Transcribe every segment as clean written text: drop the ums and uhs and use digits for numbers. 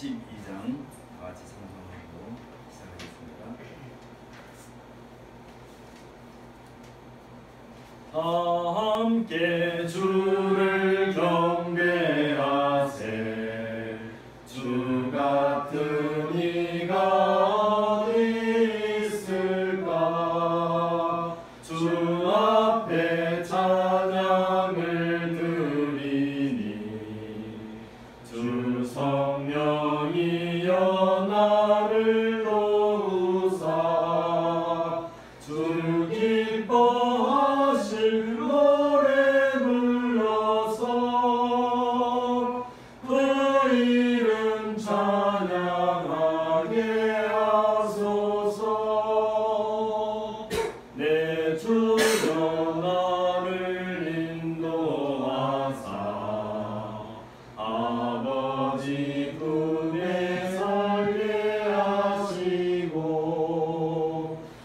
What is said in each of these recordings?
12장 다 같이 찬송하고 시작하겠습니다. 다 함께 주를 경배하세. 주 같은 이가 어디 있을까. 주 앞에 찬양을 드리니 주 성령이여 나를 도우사. 주 기뻐하실 노래 불러서 그 이름 찬양하게 하소서. 내 주여 나를 인도하사 아버지 품에 살게 하시고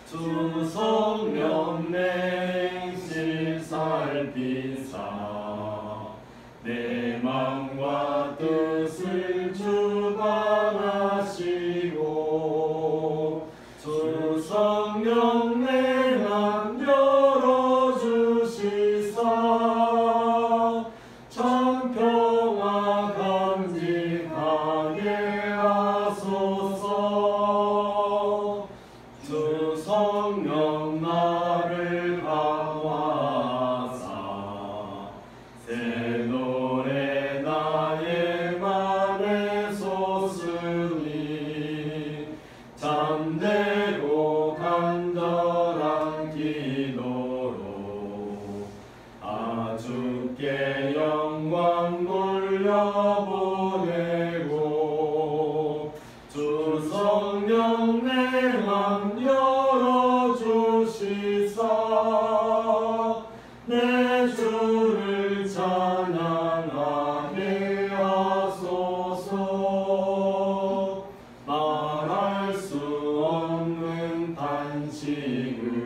주 성령 내 행실 살피사 내 맘과 뜻을 주관하시고 주 성령 내 맘 열어주시사 참 평화 간직하게 하소서. 주 성령 나를 강화하사 새 노래 나의 맘에 솟으니 잠대고 간절한 기도로 주께 영광 돌려보내고 주 성령 내 맘 열어주시사 내 주를 찬양하게 하소서. 말할 수 없는 탄식으로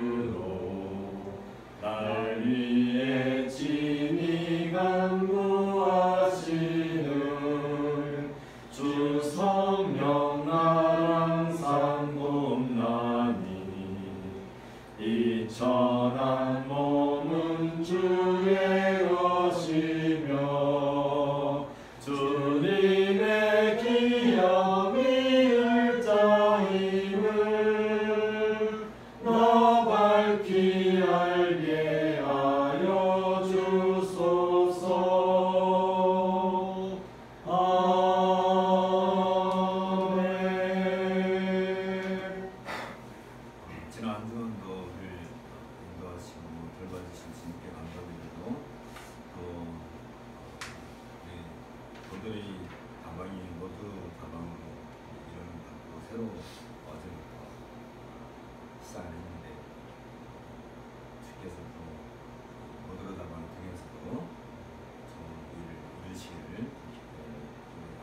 날 위해 친히 간구하시는 주 성령 나랑 상돕나니 이 천한 몸은 주의 것이며 주님의 기염이 일자임을 나 밝히 알게 하여 주소서. 아멘. 지난 한 주간도를 인도하시고 돌봐주신 주님께 감사드리고 또 우리 도들이 다방이 모두 다방으로 이름을 받고 새로 어제부터 시작을 했는데 주께서 또 모두로 다방을 통해서도 좋은 일을 이루시기를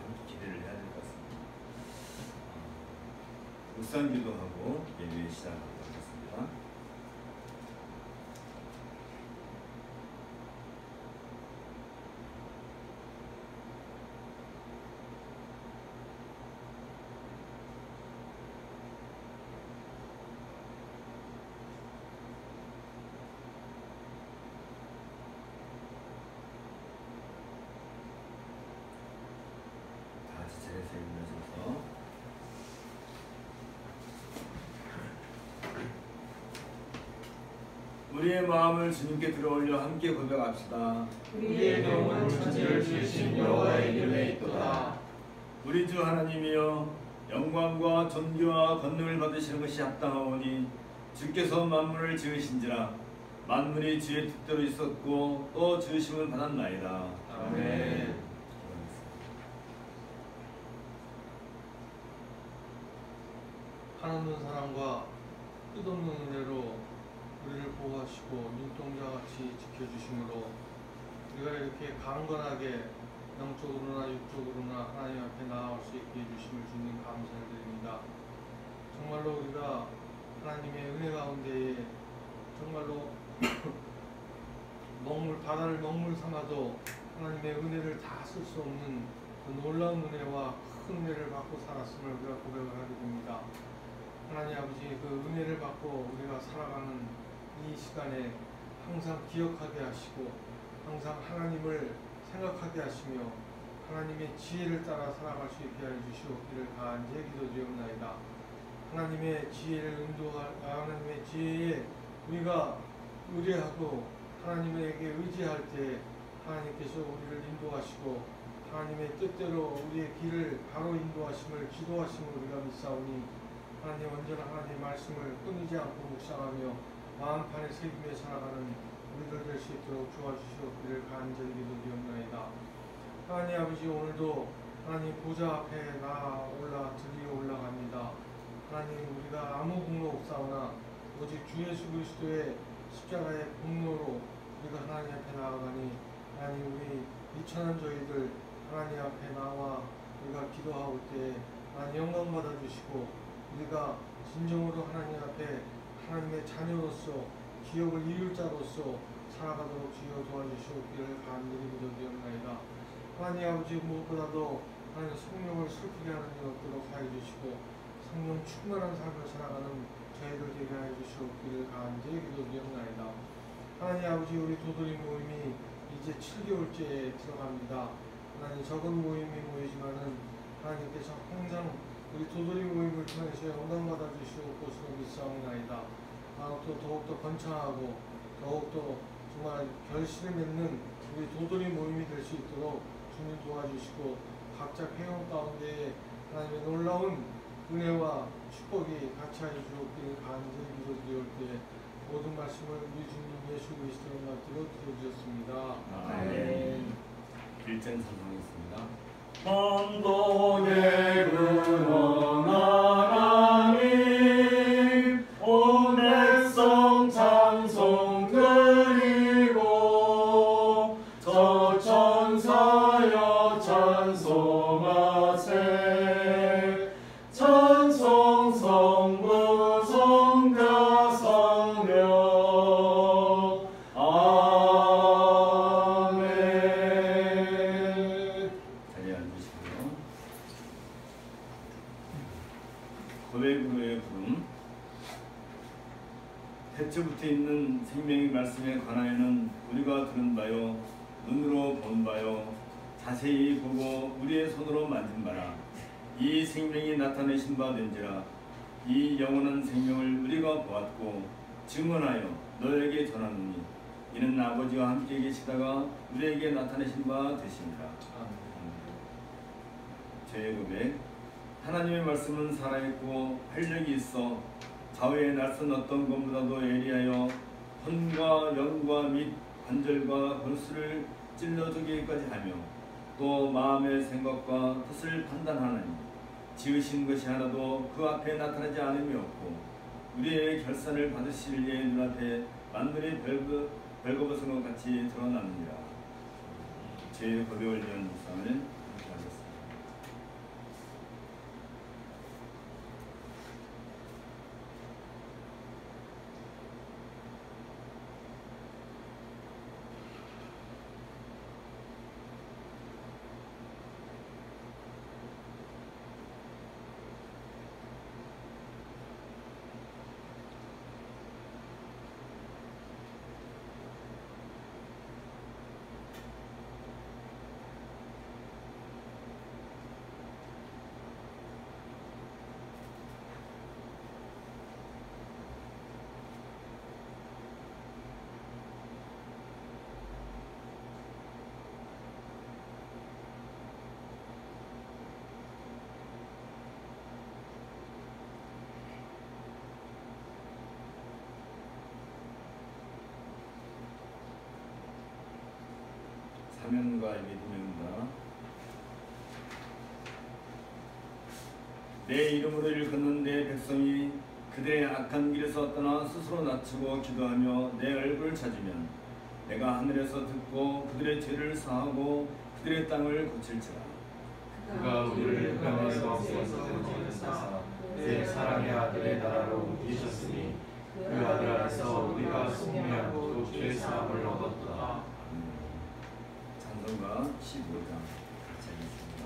함께 기대를 해야 될 것 같습니다. 묵상 기도하고 예배 시작하도록 하겠습니다. 다 같이 자리에서 일어나셔서 우리의 마음을 주님께 들어올려 함께 고백합시다. 우리의 영혼 천지를 지으신 여호와의 이름에 있도다. 우리 주 하나님이여 영광과 존귀와 권능을 받으시는 것이 합당하오니 주께서 만물을 지으신지라 만물이 주의 뜻대로 있었고 또 지으심을 받았나이다. 아멘. 한없는 사랑과 끝없는 은혜로 우리를 보호하시고 눈동자같이 지켜주심으로 우리가 이렇게 강건하게 영적으로나 육적으로나 하나님 앞에 나아올 수 있게 해주심을 주님 감사를 드립니다. 정말로 우리가 하나님의 은혜 가운데에 정말로 바다를 먹물 삼아도 하나님의 은혜를 다 쓸 수 없는 그 놀라운 은혜와 큰 은혜를 받고 살았음을 우리가 고백을 하게 됩니다. 하나님 아버지, 그 은혜를 받고 우리가 살아가는 이 시간에 항상 기억하게 하시고 항상 하나님을 생각하게 하시며 하나님의 지혜를 따라 살아갈 수 있게 하여 주시옵기를 간절히 기도드리옵나이다. 하나님의 지혜를 하나님의 지혜에 우리가 의뢰하고 하나님에게 의지할 때 하나님께서 우리를 인도하시고 하나님의 뜻대로 우리의 길을 바로 인도하심을 기도하심을 우리가 믿사오니 하나님 언제나 하나님의 말씀을 끊이지 않고 묵상하며 마음판에 새기며 살아가는 우리들 될 수 있도록 도와주시옵기를 간절히 기도드리옵나이다. 하나님 아버지, 오늘도 하나님 보좌 앞에 드리러 올라갑니다. 하나님, 우리가 아무 공로 없사오나 오직 주 예수 그리스도의 십자가의 공로로 우리가 하나님 앞에 나아가니 하나님, 우리 비천한 저희들 하나님 앞에 나와 우리가 기도하올 때 하나님 영광 받아주시고 우리가 진정으로 하나님 앞에 하나님의 자녀로서 기업을 이룰 자로서 살아가도록 주여 도와주시옵기를 간절히 기도드리옵나이다. 하나님 아버지, 무엇보다도 하나님 성령을 슬프게 하는 일 없도록 하여 주시고 성령 충만한 삶을 살아가는 저희들 되게 하여 주시옵기를 간절히 기도드리옵나이다. 하나님 아버지, 우리 도돌이 모임이 이제 7개월째에 들어갑니다. 하나님, 적은 모임이 모이지만은 하나님께서 항상 우리 도돌이 모임을 통해서 영광 받아 주시옵 것으로 믿사옵나이다. 더욱더 번창하고 더욱더 정말 결실을 맺는 우리 도돌이 모임이 될 수 있도록 주님 도와주시고 각자 회원 가운데 하나님의 놀라운 은혜와 축복이 같이 하여 주옵기를 간절히 기도드리올 때 모든 말씀을 우리 주님 예수 그리스도의 말씀으로 드려주셨습니다. 아멘. 1장 찬송하겠습니다. 만동의 근원 하나님, 온 백성 찬송 드리고 저 천사여 찬송하세. 찬송 성부 성자 성령 아멘. 자리에 앉으시고요. 고백으로의 부름. 태초부터 있는 생명의 말씀에 관하여는 우리가 들은 바요 눈으로 본 바요 자세히 보고 우리의 손으로 만진 바라. 이 생명이 나타내신 바 된지라. 이 영원한 생명을 우리가 보았고 증언하여 너에게 전하노니 이는 아버지와 함께 계시다가 우리에게 나타내신 바 되시니라. 제 고백. 하나님의 말씀은 살아있고 활력이 있어 좌우의 낯선 어떤 것보다도 예리하여 혼과 영과 및 관절과 골수를 찔러주기까지 하며 또 마음의 생각과 뜻을 판단하나니 지으신 것이 하나도 그 앞에 나타나지 않음이 없고 우리의 결산을 받으실 이의 눈앞에 만물이 벌거벗은 것 같이 드러나느니라. 제 고백을 위한 묵상을 이렇게 하겠습니다. 사명과 믿음입니다. 내 이름으로 일컫는 내 백성이 그들의 악한 길에서 떠나 스스로 낮추고 기도하며 내 얼굴을 찾으면 내가 하늘에서 듣고 그들의 죄를 사하고 그들의 땅을 고칠지라. 그가 우리를 흑암의 가운데서 건지사 내 사랑의 아들의 나라로 옮기셨으니 그 아들 안에서 우리가 승리하고 죄 사함을 얻었다. 찬송가 15장 같이 하겠습니다.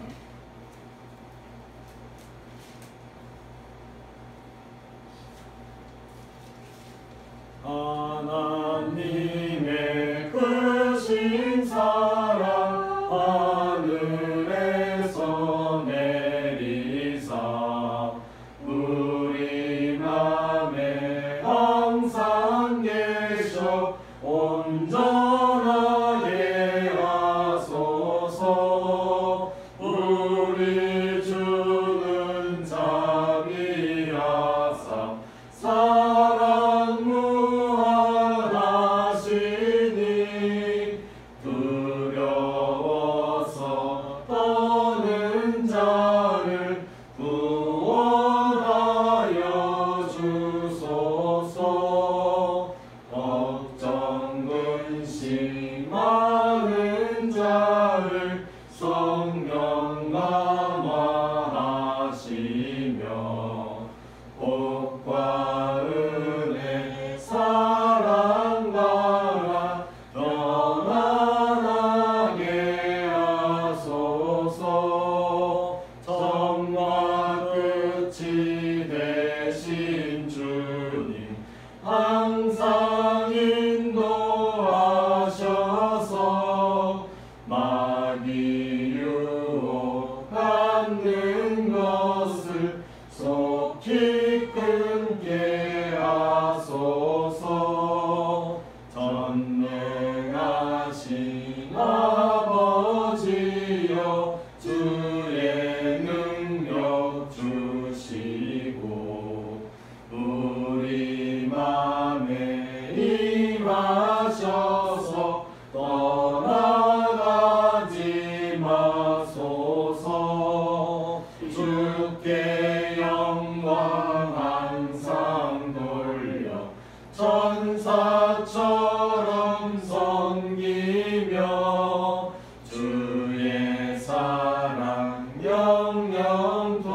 영영토록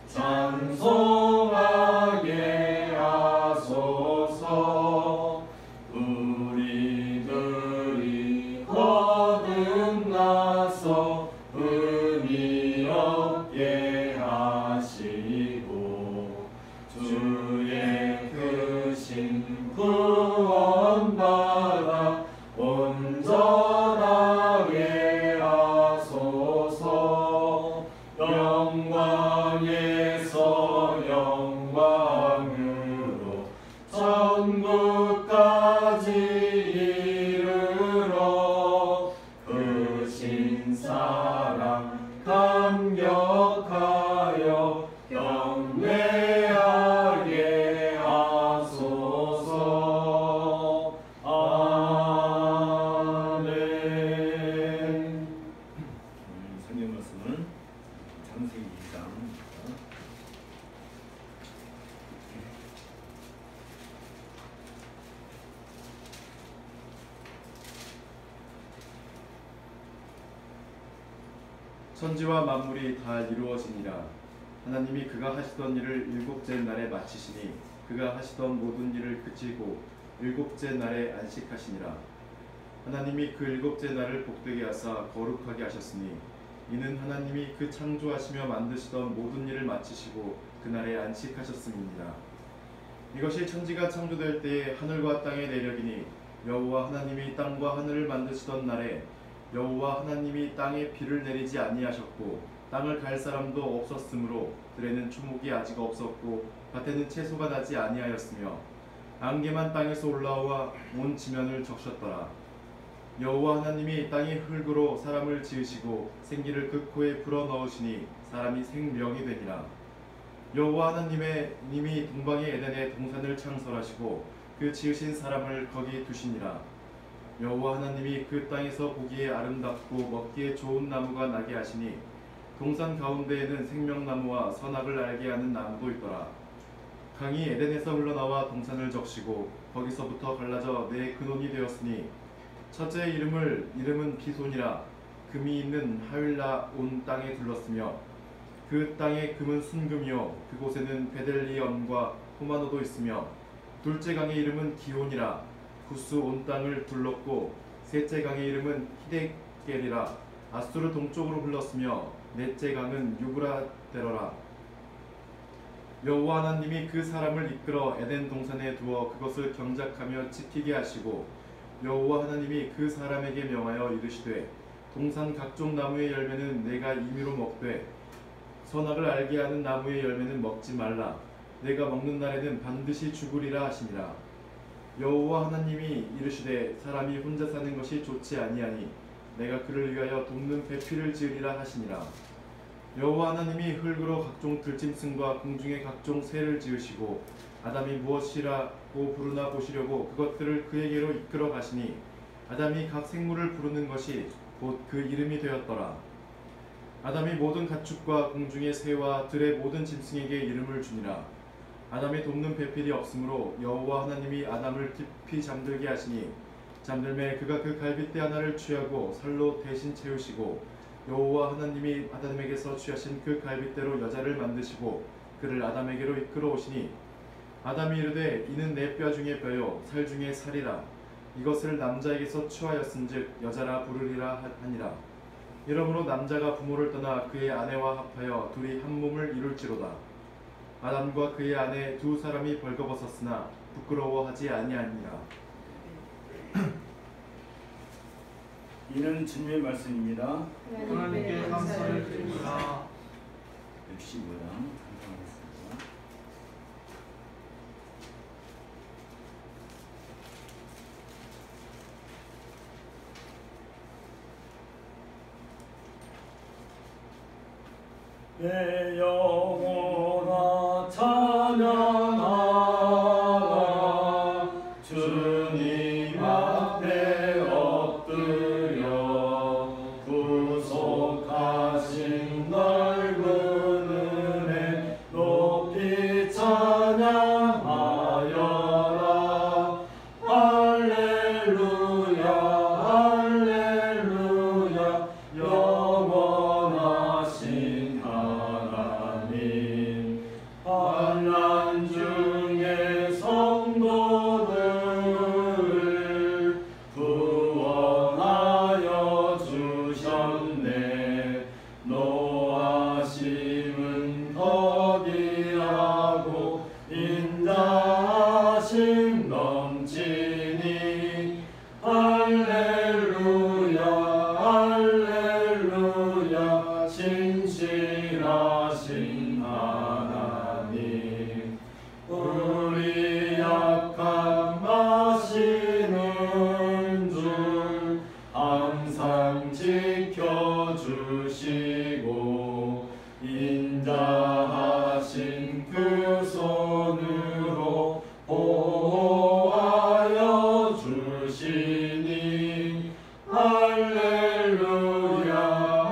찬송하게 하소서. 우리들이 거듭나서 의미 없게 하시고 주의 크신 구원받아 온전하게 하소서. 영광에서 영광으로 천국까지 이르러 크신 사랑 감격하여 경배하게 하소서. 아멘. 성경 말씀은 창세기 2장입니다. 천지와 만물이 다 이루어지니라. 하나님이 그가 하시던 일을 일곱째 날에 마치시니 그가 하시던 모든 일을 그치고 일곱째 날에 안식하시니라. 하나님이 그 일곱째 날을 복되게 하사 거룩하게 하셨으니 이는 하나님이 그 창조하시며 만드시던 모든 일을 마치시고 그날에 안식하셨음이니라. 이것이 천지가 창조될 때에 하늘과 땅의 내력이니 여호와 하나님이 땅과 하늘을 만드시던 날에 여호와 하나님이 땅에 비를 내리지 아니하셨고 땅을 갈 사람도 없었으므로 들에는 초목이 아직 없었고 밭에는 채소가 나지 아니하였으며 안개만 땅에서 올라와 온 지면을 적셨더라. 여호와 하나님이 땅의 흙으로 사람을 지으시고 생기를 그 코에 불어넣으시니 사람이 생명이 되니라. 여호와 하나님이 동방의 에덴에 동산을 창설하시고 그 지으신 사람을 거기 두시니라. 여호와 하나님이 그 땅에서 보기에 아름답고 먹기에 좋은 나무가 나게 하시니 동산 가운데에는 생명나무와 선악을 알게 하는 나무도 있더라. 강이 에덴에서 흘러나와 동산을 적시고 거기서부터 갈라져 네 근원이 되었으니 첫째의 이름은 비손이라. 금이 있는 하윌라 온 땅에 둘렀으며 그 땅의 금은 순금이요 그곳에는 베델리엄과 호마노도 있으며 둘째 강의 이름은 기온이라. 구스 온 땅을 둘렀고 셋째 강의 이름은 히데겔이라. 아수르 동쪽으로 흘렀으며 넷째 강은 유브라데로라. 여호와 하나님이 그 사람을 이끌어 에덴 동산에 두어 그것을 경작하며 지키게 하시고 여호와 하나님이 그 사람에게 명하여 이르시되 동산 각종 나무의 열매는 내가 임의로 먹되 선악을 알게 하는 나무의 열매는 먹지 말라. 내가 먹는 날에는 반드시 죽으리라 하시니라. 여호와 하나님이 이르시되 사람이 혼자 사는 것이 좋지 아니하니 내가 그를 위하여 돕는 배필을 지으리라 하시니라. 여호와 하나님이 흙으로 각종 들짐승과 공중의 각종 새를 지으시고 아담이 무엇이라고 부르나 보시려고 그것들을 그에게로 이끌어 가시니 아담이 각 생물을 부르는 것이 곧 그 이름이 되었더라. 아담이 모든 가축과 공중의 새와 들의 모든 짐승에게 이름을 주니라. 아담이 돕는 배필이 없으므로 여호와 하나님이 아담을 깊이 잠들게 하시니 잠들매 그가 그 갈빗대 하나를 취하고 살로 대신 채우시고 여호와 하나님이 아담에게서 취하신 그 갈빗대로 여자를 만드시고 그를 아담에게로 이끌어 오시니 아담이 이르되 이는 내 뼈 중에 뼈요 살 중에 살이라. 이것을 남자에게서 취하였은즉 여자라 부르리라 하니라. 이러므로 남자가 부모를 떠나 그의 아내와 합하여 둘이 한 몸을 이룰지로다. 아담과 그의 아내 두 사람이 벌거벗었으나 부끄러워하지 아니하니라. 이는 주님의 말씀입니다. 하나님께 감사를 드립니다. 65장 감사하겠습니다. 내 영혼아 찬양하라. 주님 앞에 엎드려 구속하신 넓은 은혜 높이 찬양하여라. 할렐루야 할렐루야 영원하신 신실하신 하나님, 우리 약함 아시는 줄 항상 지켜주시고 인자하신 그 손으로 보호하여 주시니 할렐루야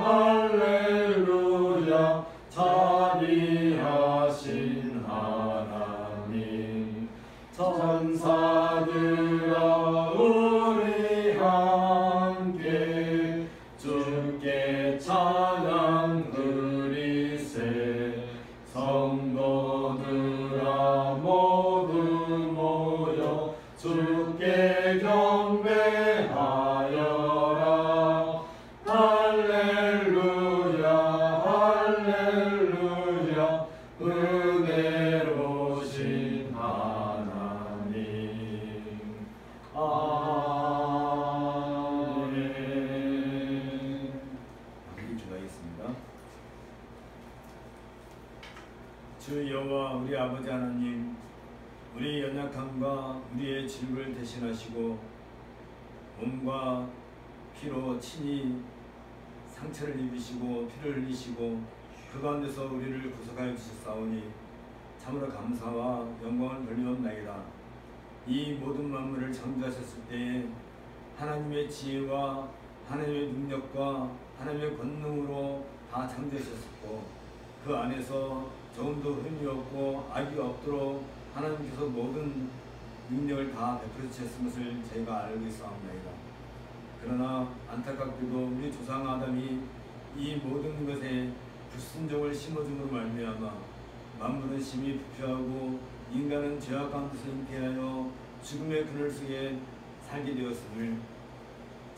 할렐루야 자비하신 하나님, 천사들아 우리 함께 주께 찬양 드리세. 성도들아 모두 모여 주께 경배하여라. 할렐루야 할렐루야 은혜로우신 하나님. 아멘. 기도하겠습니다. 주 여호와 우리 아버지 하나님, 우리 연약함과 우리의 질고를 대신하시고 몸과 피로 친히 상처를 입으시고 피를 흘리시고 그 가운데서 우리를 구속하여 주셨사오니 참으로 감사와 영광을 돌리옵나이다. 이 모든 만물을 창조하셨을 때에 하나님의 지혜와 하나님의 능력과 하나님의 권능으로 다 창조하셨고 그 안에서 조금도 흠이 없고 악이 없도록 하나님께서 모든 능력을 다 베풀어 주셨은 것을 저희가 알고 있사옵나이다. 그러나 안타깝게도 우리 조상 아담이 이 모든 것에 불순종을 심어줌으로 말미암아 만물은 심히 부패하고 인간은 죄악 가운데서 잉태하여 죽음의 그늘 속에 살게 되었음을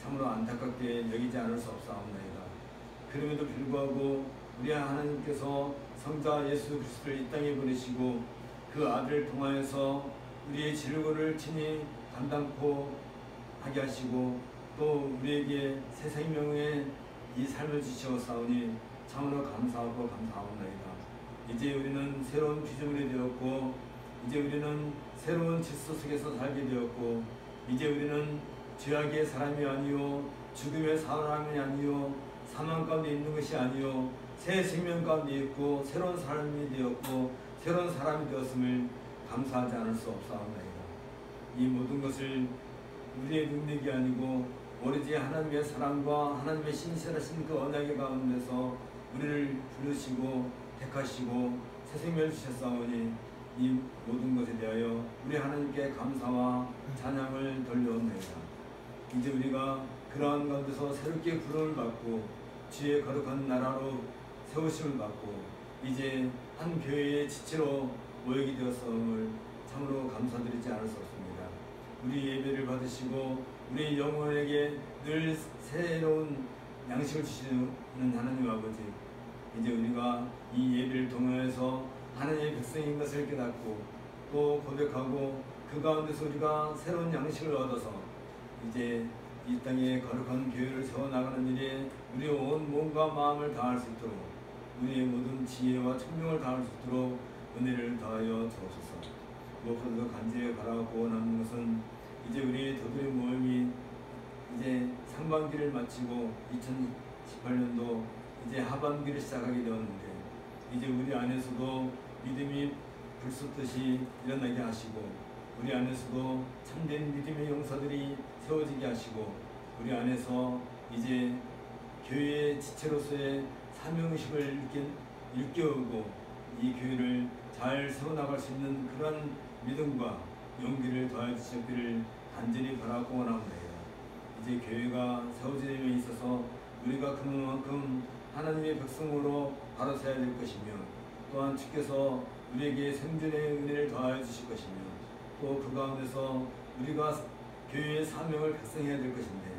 참으로 안타깝게 여기지 않을 수 없사옵나이다. 그럼에도 불구하고 우리 하나님께서 성자 예수 그리스도를 이 땅에 보내시고 그 아들을 통하여서 우리의 질고를 친히 감당코 하게 하시고 또 우리에게 새 생명의 이 삶을 주시었사오니 참으로 감사하고 감사하옵나이다. 이제 우리는 새로운 피조물이 되었고 이제 우리는 새로운 질서 속에서 살게 되었고 이제 우리는 죄악의 사람이 아니요 죽음의 사람이 아니요 사망 가운데 있는 것이 아니요 새 생명 가운데 있고 새로운 사람이 되었고 새로운 사람이 되었음을 감사하지 않을 수 없사옵나이다. 이 모든 것을 우리의 능력이 아니고 오로지 하나님의 사랑과 하나님의 신실하신 그 언약의 가운데서 우리를 부르시고 택하시고 새 생명을 주셨사오니 이 모든 것에 대하여 우리 하나님께 감사와 찬양을 돌려옵나이다. 이제 우리가 그러한 가운데서 새롭게 부름을 받고 주의 거룩한 나라로 세우심을 받고 이제 한 교회의 지체로 모이게 되었음을 참으로 감사드리지 않을 수 없습니다. 우리 예배를 받으시고 우리 영혼에게 늘 새로운 양식을 주시는 하나님 아버지, 이제 우리가 이 예배를 통해서 하나님의 백성인 것을 깨닫고 또 고백하고 그 가운데서 우리가 새로운 양식을 얻어서 이제 이 땅에 거룩한 교회를 세워나가는 일에 우리의 온 몸과 마음을 다할 수 있도록 우리의 모든 지혜와 청명을 다할 수 있도록 은혜를 더하여 주옵소서. 무엇보다도 간절히 바라고 원하는 것은 이제 우리의 더들의 모임이 이제 상반기를 마치고 2018년도 이제 하반기를 시작하게 되었는데 이제 우리 안에서도 믿음이 불솟듯이 일어나게 하시고 우리 안에서도 참된 믿음의 용사들이 세워지게 하시고 우리 안에서 이제 교회의 지체로서의 사명의식을 일깨우고 이 교회를 잘 세워나갈 수 있는 그런 믿음과 용기를 더하여 주시기를 간절히 바라고 원합니다. 이제 교회가 세워짐에 있어서 우리가 그만큼 하나님의 백성으로 바로 서야 될 것이며 또한 주께서 우리에게 생존의 은혜를 더하여 주실 것이며 또 그 가운데서 우리가 교회의 사명을 달성해야 될 것인데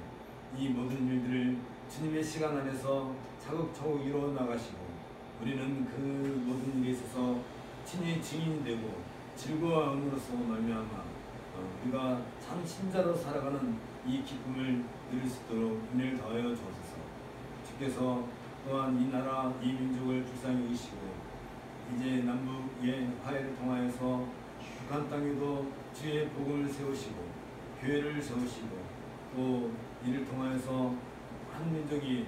이 모든 일들을 주님의 시간 안에서 차곡차곡 이루어 나가시고 우리는 그 모든 일에 있어서 친히 증인이 되고 즐거워함으로써 말미암아 우리가 참 신자로 살아가는 이 기쁨을 누릴 수 있도록 은혜를 더하여 주옵소서. 주께서 또한 이 나라 이 민족을 불쌍히 여기시고 이제 남북의 화해를 통하여서 북한 땅에도 주의 복음을 세우시고 교회를 세우시고 또 이를 통하여서 한 민족이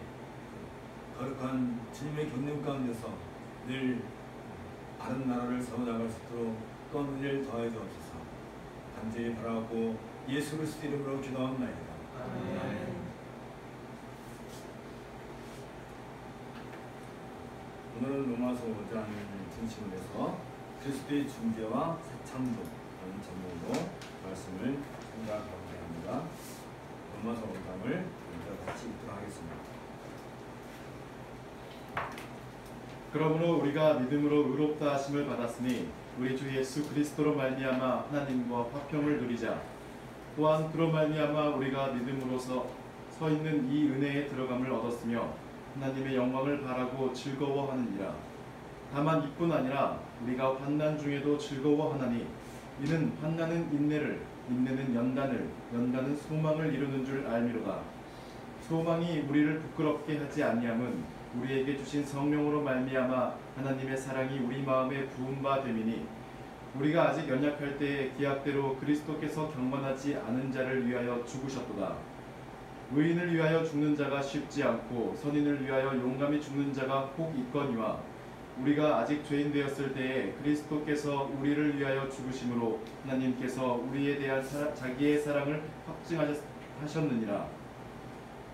거룩한 주님의 경륜 가운데서 늘 바른 나라를 세워나갈 수 있도록 또 은혜를 더하여 주옵소서. 간절히 바라고 예수 그리스도 이름으로 기도합나이다. 아멘. 오늘은 로마서 5장을 중심으로 해서 그리스도의 중재와 새참도라는 제목으로 말씀을 생각하고자 합니다. 로마서 5장을 먼저 같이 읽도록 하겠습니다. 그러므로 우리가 믿음으로 의롭다 하심을 받았으니 우리 주 예수 그리스도로 말미암아 하나님과 화평을 누리자. 또한 그로 말미암아 우리가 믿음으로서 서 있는 이 은혜에 들어감을 얻었으며 하나님의 영광을 바라고 즐거워하느니라. 다만 이뿐 아니라 우리가 환난 중에도 즐거워하나니 이는 환난은 인내를, 인내는 연단을, 연단은 소망을 이루는 줄 알미로다. 소망이 우리를 부끄럽게 하지 아니함은 우리에게 주신 성령으로 말미암아 하나님의 사랑이 우리 마음에 부은 바 됨이니 우리가 아직 연약할 때에 기약대로 그리스도께서 경건하지 않은 자를 위하여 죽으셨도다. 의인을 위하여 죽는 자가 쉽지 않고 선인을 위하여 용감히 죽는 자가 혹 있거니와 우리가 아직 죄인 되었을 때에 그리스도께서 우리를 위하여 죽으심으로 하나님께서 우리에 대한 자기의 사랑을 확증하셨느니라.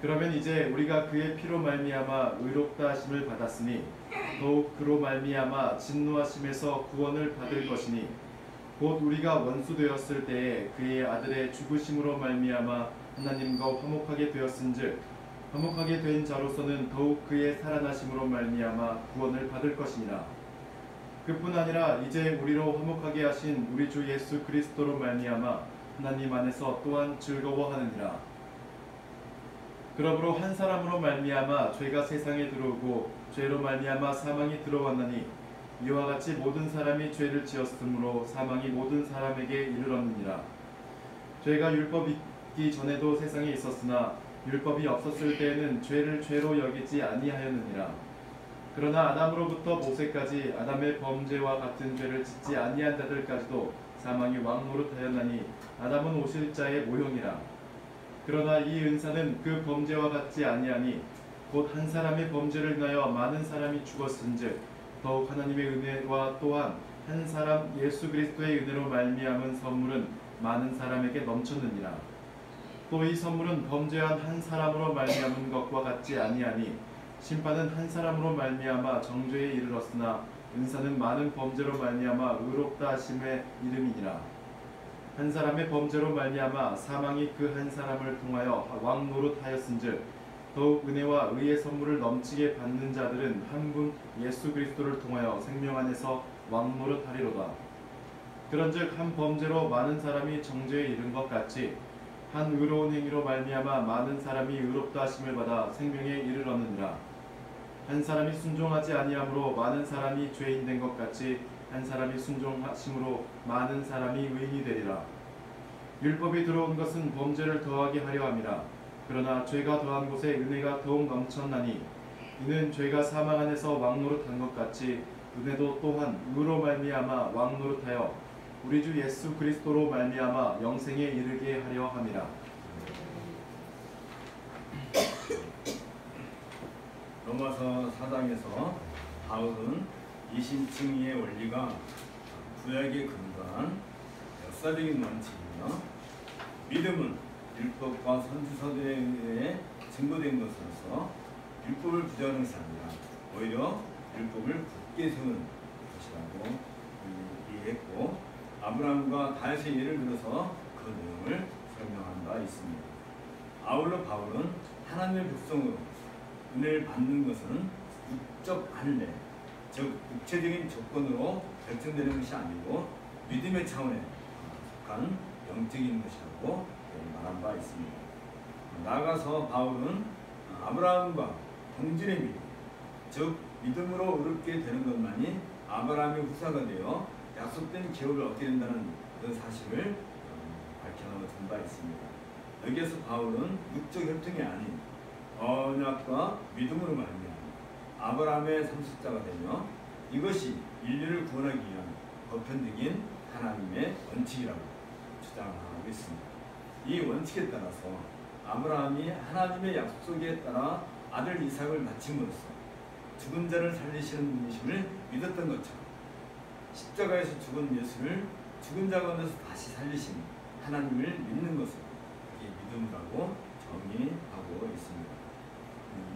그러면 이제 우리가 그의 피로 말미암아 의롭다 하심을 받았으니 더욱 그로 말미암아 진노하심에서 구원을 받을 것이니 곧 우리가 원수 되었을 때에 그의 아들의 죽으심으로 말미암아 하나님과 화목하게 되었은즉 화목하게 된 자로서는 더욱 그의 살아나심으로 말미암아 구원을 받을 것이니라. 그뿐 아니라 이제 우리로 화목하게 하신 우리 주 예수 그리스도로 말미암아 하나님 안에서 또한 즐거워하느니라. 그러므로 한 사람으로 말미암아 죄가 세상에 들어오고 죄로 말미암아 사망이 들어왔나니 이와 같이 모든 사람이 죄를 지었으므로 사망이 모든 사람에게 이르렀느니라. 죄가 율법이 있기 전에도 세상에 있었으나 율법이 없었을 때에는 죄를 죄로 여기지 아니하였느니라. 그러나 아담으로부터 모세까지 아담의 범죄와 같은 죄를 짓지 아니한 자들까지도 사망이 왕노릇하였나니 아담은 오실 자의 모형이라. 그러나 이 은사는 그 범죄와 같지 아니하니 곧 한 사람의 범죄를 인하여 많은 사람이 죽었은즉 더욱 하나님의 은혜와 또한 한 사람 예수 그리스도의 은혜로 말미암은 선물은 많은 사람에게 넘쳤느니라. 또 이 선물은 범죄한 한 사람으로 말미암은 것과 같지 아니하니 심판은 한 사람으로 말미암아 정죄에 이르렀으나 은사는 많은 범죄로 말미암아 의롭다 하심의 이름이니라. 한 사람의 범죄로 말미암아 사망이 그 한 사람을 통하여 왕노릇하였은즉 더욱 은혜와 의의 선물을 넘치게 받는 자들은 한 분 예수 그리스도를 통하여 생명 안에서 왕노릇하리로다. 그런즉 한 범죄로 많은 사람이 정죄에 이른 것 같이 한 의로운 행위로 말미암아 많은 사람이 의롭다 하심을 받아 생명에 이르렀느니라. 한 사람이 순종하지 아니함으로 많은 사람이 죄인 된 것 같이 한 사람이 순종하심으로 많은 사람이 의인이 되리라. 율법이 들어온 것은 범죄를 더하게 하려 함이라. 그러나 죄가 더한 곳에 은혜가 더욱 넘쳤나니 이는 죄가 사망 안에서 왕노릇한 것 같이 은혜도 또한 의로 말미암아 왕노릇하여 우리 주 예수 그리스도로 말미암아 영생에 이르게 하려 함이라. 로마서 4장에서 바울은 이신칭의의 원리가 구약에 근거한 역사적인 원칙이며 믿음은 율법과 선지서들에 의해 증거된 것으로서 율법을 부정하는 것이 아니라 오히려 율법을 굳게 세우는 것이라고 이해했고 아브라함과 다윗의 예를 들어서 그 내용을 설명한 바 있습니다. 아울러 바울은 하나님의 백성으로 은혜를 받는 것은 육적 할례, 즉 육체적인 조건으로 결정되는 것이 아니고 믿음의 차원에 속한 영적인 것이라고 말한 바 있습니다. 나아가서 바울은 아브라함과 동질의 믿음, 즉 믿음으로 의롭게 되는 것만이 아브라함의 후사가 되어 약속된 기업을 얻게 된다는 그 사실을 밝혀놓은 바 있습니다. 여기에서 바울은 육적 혈통이 아닌 언약과 믿음으로 말미암아 아브라함의 삼속자가 되며 이것이 인류를 구원하기 위한 보편적인 하나님의 원칙이라고 주장하고 있습니다. 이 원칙에 따라서 아브라함이 하나님의 약속에 따라 아들 이삭을 바침으로써 죽은 자를 살리시는 분이심을 믿었던 것처럼 십자가에서 죽은 예수를 죽은 자 가운데서 다시 살리신 하나님을 믿는 것을 믿음이라고 정의하고 있습니다.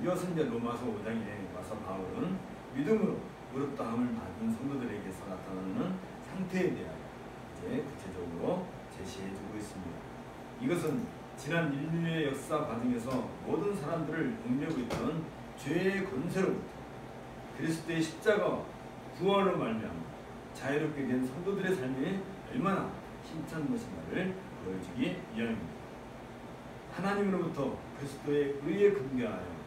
이어서 이제 로마서 5장에 와서 바울은 믿음으로 의롭다함을 받은 성도들에게서 나타나는 상태에 대하여 이제 구체적으로 제시해주고 있습니다. 이것은 지난 인류의 역사 과정에서 모든 사람들을 옥죄고 있던 죄의 권세로부터 그리스도의 십자가와 구원으로 말미암아 자유롭게 된 성도들의 삶이 얼마나 힘찬 것인가를 보여주기 위함입니다. 하나님으로부터 그리스도의 의에 근거하여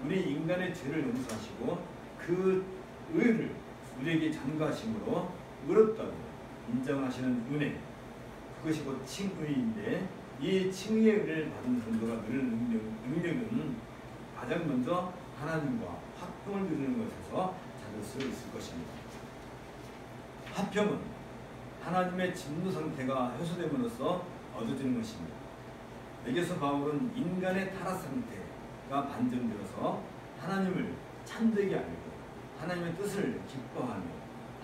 우리 인간의 죄를 용서하시고 그 의를 우리에게 전가하심으로 의롭다고 인정하시는 은혜, 그것이 곧 칭의인데 이 칭의의 은혜를 받은 성도가 누리는 능력은 가장 먼저 하나님과 화평을 누리는 것에서 찾을 수 있을 것입니다. 화평은 하나님의 진노 상태가 해소됨으로써 얻어지는 것입니다. 여기서 바울은 인간의 타락 상태가 반전되어서 하나님을 참되게 알고 하나님의 뜻을 기뻐하며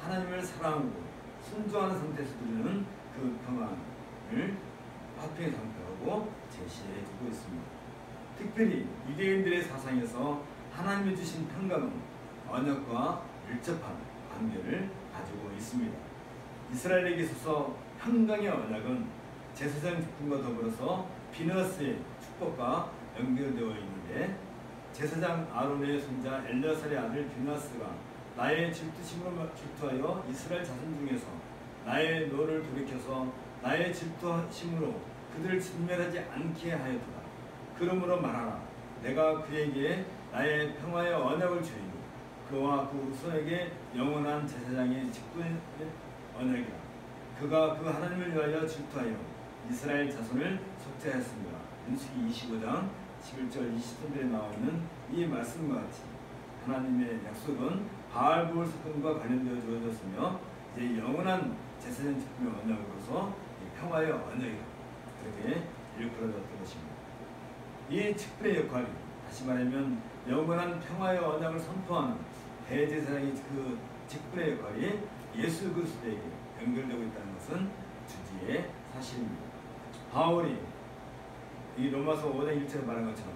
하나님을 사랑하고 순종하는 상태에서 누리는 그 평안을 화평의 상태라고 제시해주고 있습니다. 특별히 유대인들의 사상에서 하나님이 주신 평강은 언약과 밀접한 관계를 가지고 있습니다. 이스라엘에게 있어서 평강의 언약은 제사장 직분과 더불어서 비너스의 축복과 연결되어 있는데 제사장 아론의 손자 엘르아살의 아들 비너스가 나의 질투심으로 질투하여 이스라엘 자손 중에서 나의 노를 돌이켜서 나의 질투심으로 그들을 진멸하지 않게 하였도다. 그러므로 말하라. 내가 그에게 나의 평화의 언약을 주리니 그와 그 후손에게 영원한 제사장의 직분의 언약이라. 그가 그 하나님을 위하여 질투하여 이스라엘 자손을 속죄하였습니다. 민수기 25장 11절 20절에 나와 있는 이 말씀과 같이 하나님의 약속은 바알볼 사건과 관련되어 주어졌으며 이제 영원한 제사장 직분의 언약으로서 평화의 언약이라 그렇게 일컬어졌던 것입니다. 이 직분의 역할이 다시 말하면 영원한 평화의 언약을 선포하는 대제사장의 그 직분의 역할이 예수 그리스도에게 연결되고 있다는 것은 주지의 사실입니다. 바울이 이 로마서 5장 1절에 말한 것처럼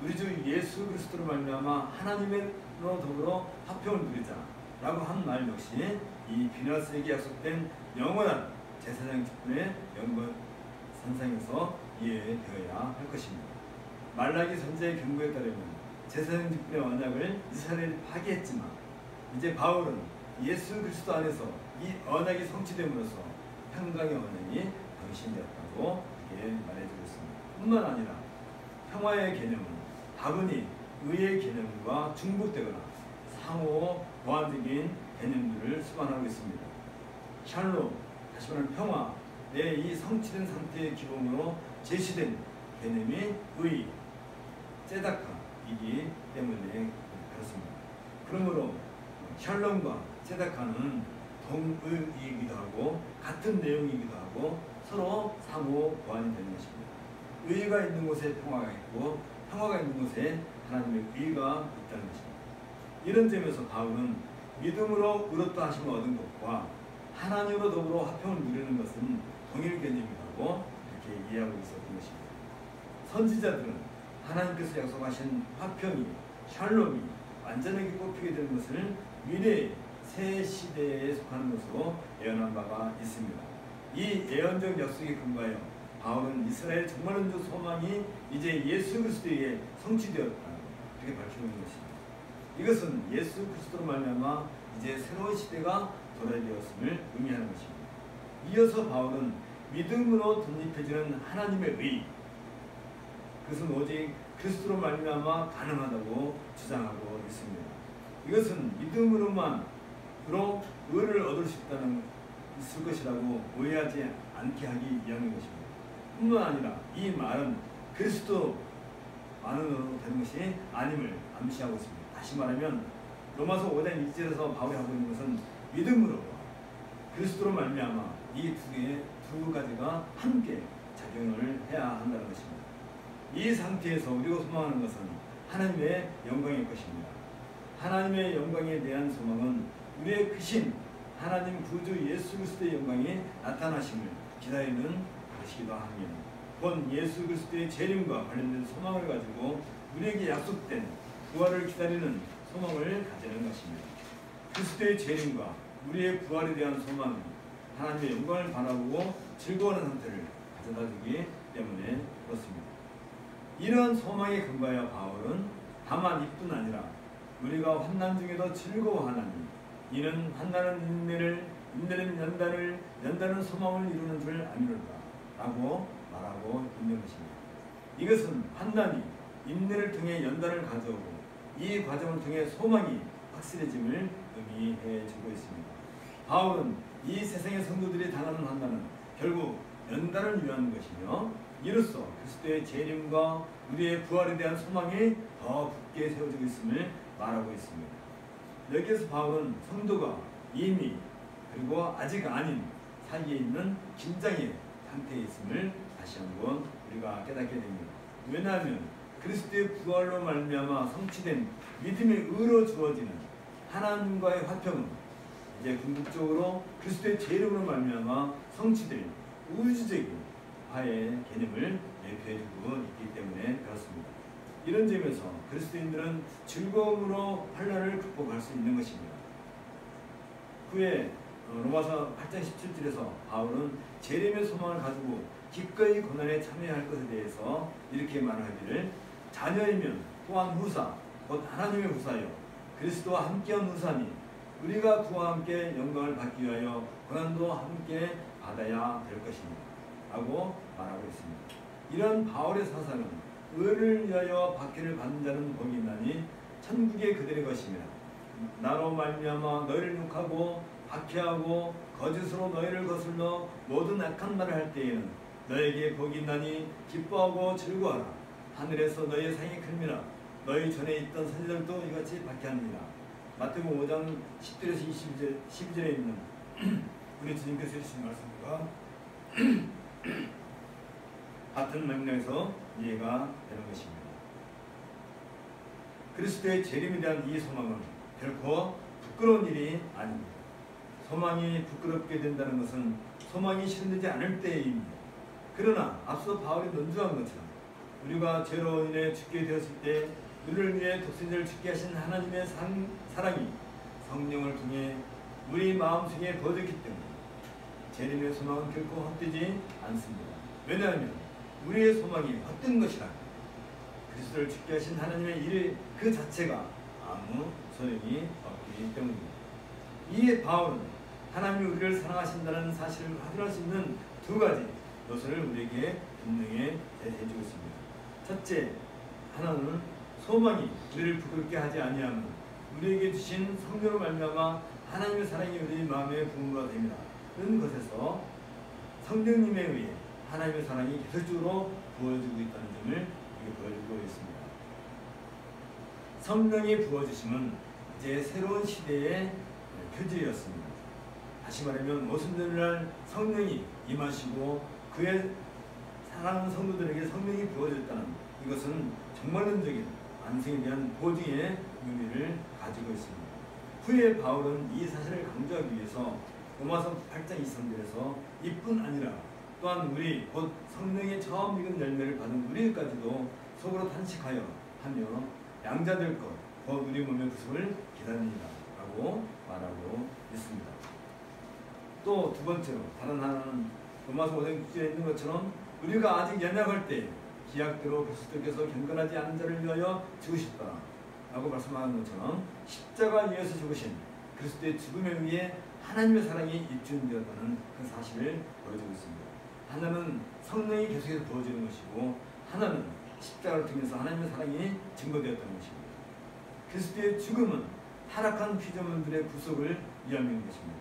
우리 주 예수 그리스도로 말미암아 하나님으로 더불어 화평을 누리자라고 한 말 역시 이 비너스에게 약속된 영원한 제사장 직분의 연관선상에서 이해되어야 할 것입니다. 말라기 선지자의 경고에 따르면 제사장 직분의 언약을 이스라엘이 파기했지만 이제 바울은 예수 그리스도 안에서 이 언약이 성취됨으로써 평강의 언약이 당신되었다고 이렇게 말해주고 있습니다. 뿐만 아니라 평화의 개념은 다분히 의의 개념과 중복되거나 상호 보완적인 개념들을 수반하고 있습니다. 샬롬, 다시 말하면 평화의 이 성취된 상태의 기본으로 제시된 개념이 의, ጼ다카이기 때문에 그렇습니다. 그러므로 샬롬과 ጼ다카는 동의이기도 하고 같은 내용이기도 하고 서로 상호 보완이 되는 것입니다. 의가 있는 곳에 평화가 있고 평화가 있는 곳에 하나님의 의가 있다는 것입니다. 이런 점에서 바울은 믿음으로 의롭다 하심을 얻은 것과 하나님으로 더불어 화평을 누리는 것은 동일 개념이라고 이렇게 이해하고 있었던 것입니다. 선지자들은 하나님께서 약속하신 화평이 샬롬이 완전하게 꼽히게 되는 것을 미래의 새 시대에 속하는 것으로 예언한 바가 있습니다. 이 예언적 약속에 근거하여 바울은 이스라엘 정말론적 소망이 이제 예수 그리스도에게 성취되었다 이렇게 밝히고 있는 것입니다. 이것은 예수 그리스도로 말미암아 이제 새로운 시대가 도래되었음을 의미하는 것입니다. 이어서 바울은 믿음으로 덧입혀지는 하나님의 의, 그것은 오직 그리스도로 말미암아 가능하다고 주장하고 있습니다. 이것은 믿음으로만으로 의를 얻을 수 있을 것이라고 오해하지 않게 하기 위함인 것입니다. 뿐만 아니라 이 말은 그리스도만으로 되는 것이 아님을 암시하고 있습니다. 다시 말하면 로마서 5장 1절에서 바울이 하고 있는 것은 믿음으로 그리스도로 말미암아 이 두 가지가 함께 작용을 해야 한다는 것입니다. 이 상태에서 우리가 소망하는 것은 하나님의 영광일 것입니다. 하나님의 영광에 대한 소망은 우리의 크신 하나님 구주 예수 그리스도의 영광이 나타나심을 기다리는 것이기도 하며 본 예수 그리스도의 재림과 관련된 소망을 가지고 우리에게 약속된 부활을 기다리는 소망을 가지는 것입니다. 그리스도의 재림과 우리의 부활에 대한 소망은 하나님의 영광을 바라보고 즐거워하는 상태를 가져다 주기 때문에 그렇습니다. 이러한 소망에 근거하여 바울은 다만 이뿐 아니라 우리가 환난 중에도 즐거워하나니 이는 환난은 인내를, 인내는 연단을, 연단은 소망을 이루는 줄 아미로다 라고 말하고 있는 것입니다. 이것은 환난이 인내를 통해 연단을 가져오고 이 과정을 통해 소망이 확실해짐을 의미해 주고 있습니다. 바울은 이 세상의 성도들이 당하는 환난은 결국 연단을 위한 것이며 이로써 그리스도의 재림과 우리의 부활에 대한 소망이 더 굳게 세워지고 있음을 말하고 있습니다. 여기에서 바울은 성도가 이미 그리고 아직 아닌 사이에 있는 긴장의 상태에 있음을 다시 한번 우리가 깨닫게 됩니다. 왜냐하면 그리스도의 부활로 말미암아 성취된 믿음의 의로 주어지는 하나님과의 화평은 이제 궁극적으로 그리스도의 재림으로 말미암아 성취될 우주적인 화해의 개념을 내포해주고 있기 때문에 그렇습니다. 이런 점에서 그리스도인들은 즐거움으로 환난을 극복할 수 있는 것입니다. 후에 로마서 8장 17절에서 바울은 재림의 소망을 가지고 기꺼이 고난에 참여할 것에 대해서 이렇게 말하기를 자녀이면 또한 후사 곧 하나님의 후사여 그리스도와 함께한 후사니 우리가 그와 함께 영광을 받기 위하여 고난도 함께 받아야 될 것입니다 라고 말하고 있습니다. 이런 바울의 사상은 의를 위하여 박해를 받는 자는 복이 있나니 천국의 그들의 것입니다. 나로 말미암아 너희를 욕하고 박해하고 거짓으로 너희를 거슬러 모든 악한 말을 할 때에는 너에게 복이 있나니 기뻐하고 즐거워하라. 하늘에서 너희의 상이 클미라. 너희 전에 있던 선지자들도 이같이 박해합니다. 마태복음 5장 10절에서 12절에 있는 우리 주님께서 해주신 말씀과 같은 맥락에서 이해가 되는 것입니다. 그리스도의 재림에 대한 이 소망은 결코 부끄러운 일이 아닙니다. 소망이 부끄럽게 된다는 것은 소망이 실현되지 않을 때입니다. 그러나 앞서 바울이 논주한 것처럼 우리가 죄로 인해 죽게 되었을 때 우리를 위해 독생자를 죽게 하신 하나님의 사랑이 성령을 통해 우리 마음속에 부어졌기 때문에 재림의 소망은 결코 헛되지 않습니다. 왜냐하면 우리의 소망이 헛된 것이라 그리스도를 죽게 하신 하나님의 일 그 자체가 아무 소용이 없기 때문입니다. 이에 바울은 하나님이 우리를 사랑하신다는 사실을 확인할 수 있는 두 가지 요소를 우리에게 분명히 제시해주고 있습니다. 첫째, 하나는 소망이 우리를 부끄럽게 하지 아니하면 우리에게 주신 성령으로 말미암아 하나님의 사랑이 우리 마음의 부모가 됩니다. 이런 것에서 성령님에 의해 하나님의 사랑이 계속적으로 부어지고 있다는 점을 보여주고 있습니다. 성령이 부어주심은 이제 새로운 시대의 표지였습니다. 다시 말하면 오순절날 성령이 임하시고 그의 사랑하는 성도들에게 성령이 부어졌다는 이것은 정말론적인 안생에 대한 보증의 의미를 가지고 있습니다. 후에 바울은 이 사실을 강조하기 위해서 로마서 8장 23절에서 이뿐 아니라 또한 우리 곧 성령의 처음 익은 열매를 받은 우리까지도 속으로 탄식하여 하며 양자될 것 곧 우리 몸의 구속을 기다립니다 라고 말하고 있습니다. 또 두 번째로 다른 하나는 로마서 5장 6절에 있는 것처럼 우리가 아직 연약할 때 기약대로 그리스도께서 경건하지 않은 자를 위하여 죽으셨다 라고 말씀하는 것처럼 십자가 위에서 죽으신 그리스도의 죽음에 의해 하나님의 사랑이 입증되었다는 그 사실을 보여주고 있습니다. 하나는 성령이 계속해서 부어지는 것이고 하나는 십자가를 통해서 하나님의 사랑이 증거되었다는 것입니다. 그리스도의 죽음은 타락한 피조물들의 구속을 위함인 것입니다.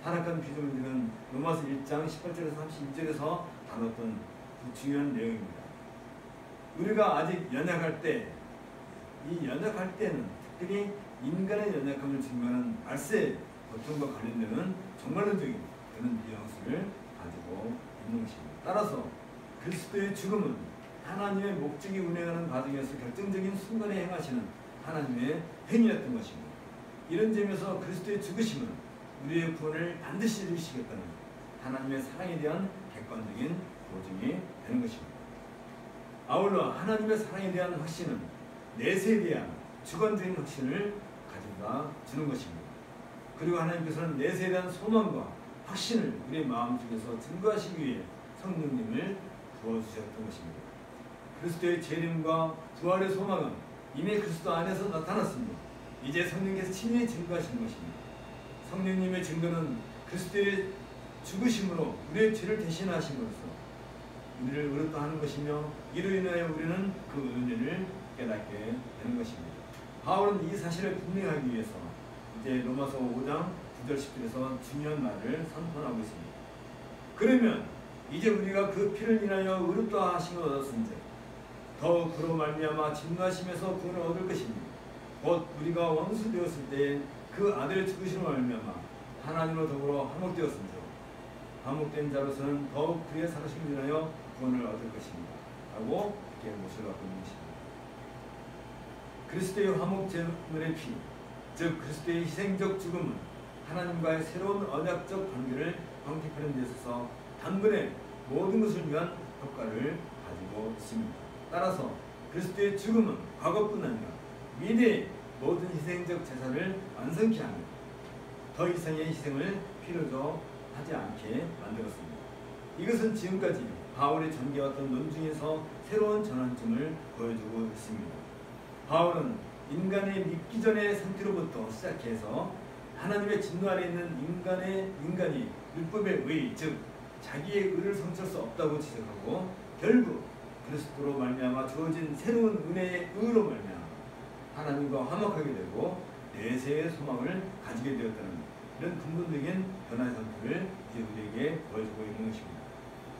타락한 피조물들은 로마서 1장 18절에서 32절에서 다뤘던 중요한 내용입니다. 우리가 아직 연약할 때, 이 연약할 때는 특별히 인간의 연약함을 증명하는 말세 고통과 관련되는 정말론적인 그런 뉘앙스를 가지고 있는 것입니다. 따라서 그리스도의 죽음은 하나님의 목적이 운행하는 과정에서 결정적인 순간에 행하시는 하나님의 행위였던 것입니다. 이런 점에서 그리스도의 죽으심은 우리의 구원을 반드시 이루시겠다는 하나님의 사랑에 대한 객관적인 보증이 되는 것입니다. 아울러 하나님의 사랑에 대한 확신은 내세에 대한 주관적인 확신을 가져다 주는 것입니다. 그리고 하나님께서는 내세에 대한 소망과 확신을 우리의 마음속에서 증거하시기 위해 성령님을 부어주셨던 것입니다. 그리스도의 재림과 부활의 소망은 이미 그리스도 안에서 나타났습니다. 이제 성령께서 친히 증거하시는 것입니다. 성령님의 증거는 그리스도의 죽으심으로 우리의 죄를 대신하심으로써 우리를 의롭다 하는 것이며 이로 인하여 우리는 그 은혜를 깨닫게 되는 것입니다. 바울은 이 사실을 분명하기 위해서 이제 로마서 5장 9절 10절에서 중요한 말을 선포하고 있습니다. 그러면 이제 우리가 그 피를 인하여 의롭다 하심을 얻었은즉 더욱 그로 말미암아 진노하심에서 구원을 얻을 것입니다. 곧 우리가 원수 되었을 때 그 아들의 죽으심으로 말미암아 하나님으로 더불어 화목되었은즉 화목된 자로서는 더욱 그의 살아심을 인하여 구원을 얻을 것입니다. 라고 이렇게 못을 갖고 있는 것입니다. 그리스도의 화목 제물의 피, 즉 그리스도의 희생적 죽음은 하나님과의 새로운 언약적 관계를 형성하는 데 있어서 단번에 모든 것을 위한 효과를 가지고 있습니다. 따라서 그리스도의 죽음은 과거뿐 아니라 미래의 모든 희생적 제사를 완성케 하며 더 이상의 희생을 필요로 하지 않게 만들었습니다. 이것은 지금까지 바울이 전개해왔던 논중에서 새로운 전환점을 보여주고 있습니다. 바울은 인간의 믿기 전의 상태로부터 시작해서 하나님의 진노 아래 있는 인간이 율법의 의, 즉 자기의 의를 성취할 수 없다고 지적하고 결국 그리스도로 말미암아 주어진 새로운 은혜의 의로 말미암아 하나님과 화목하게 되고 내세의 소망을 가지게 되었다는 이런 근본적인 변화의 상태를 이제 우리에게 보여주고 있는 것입니다.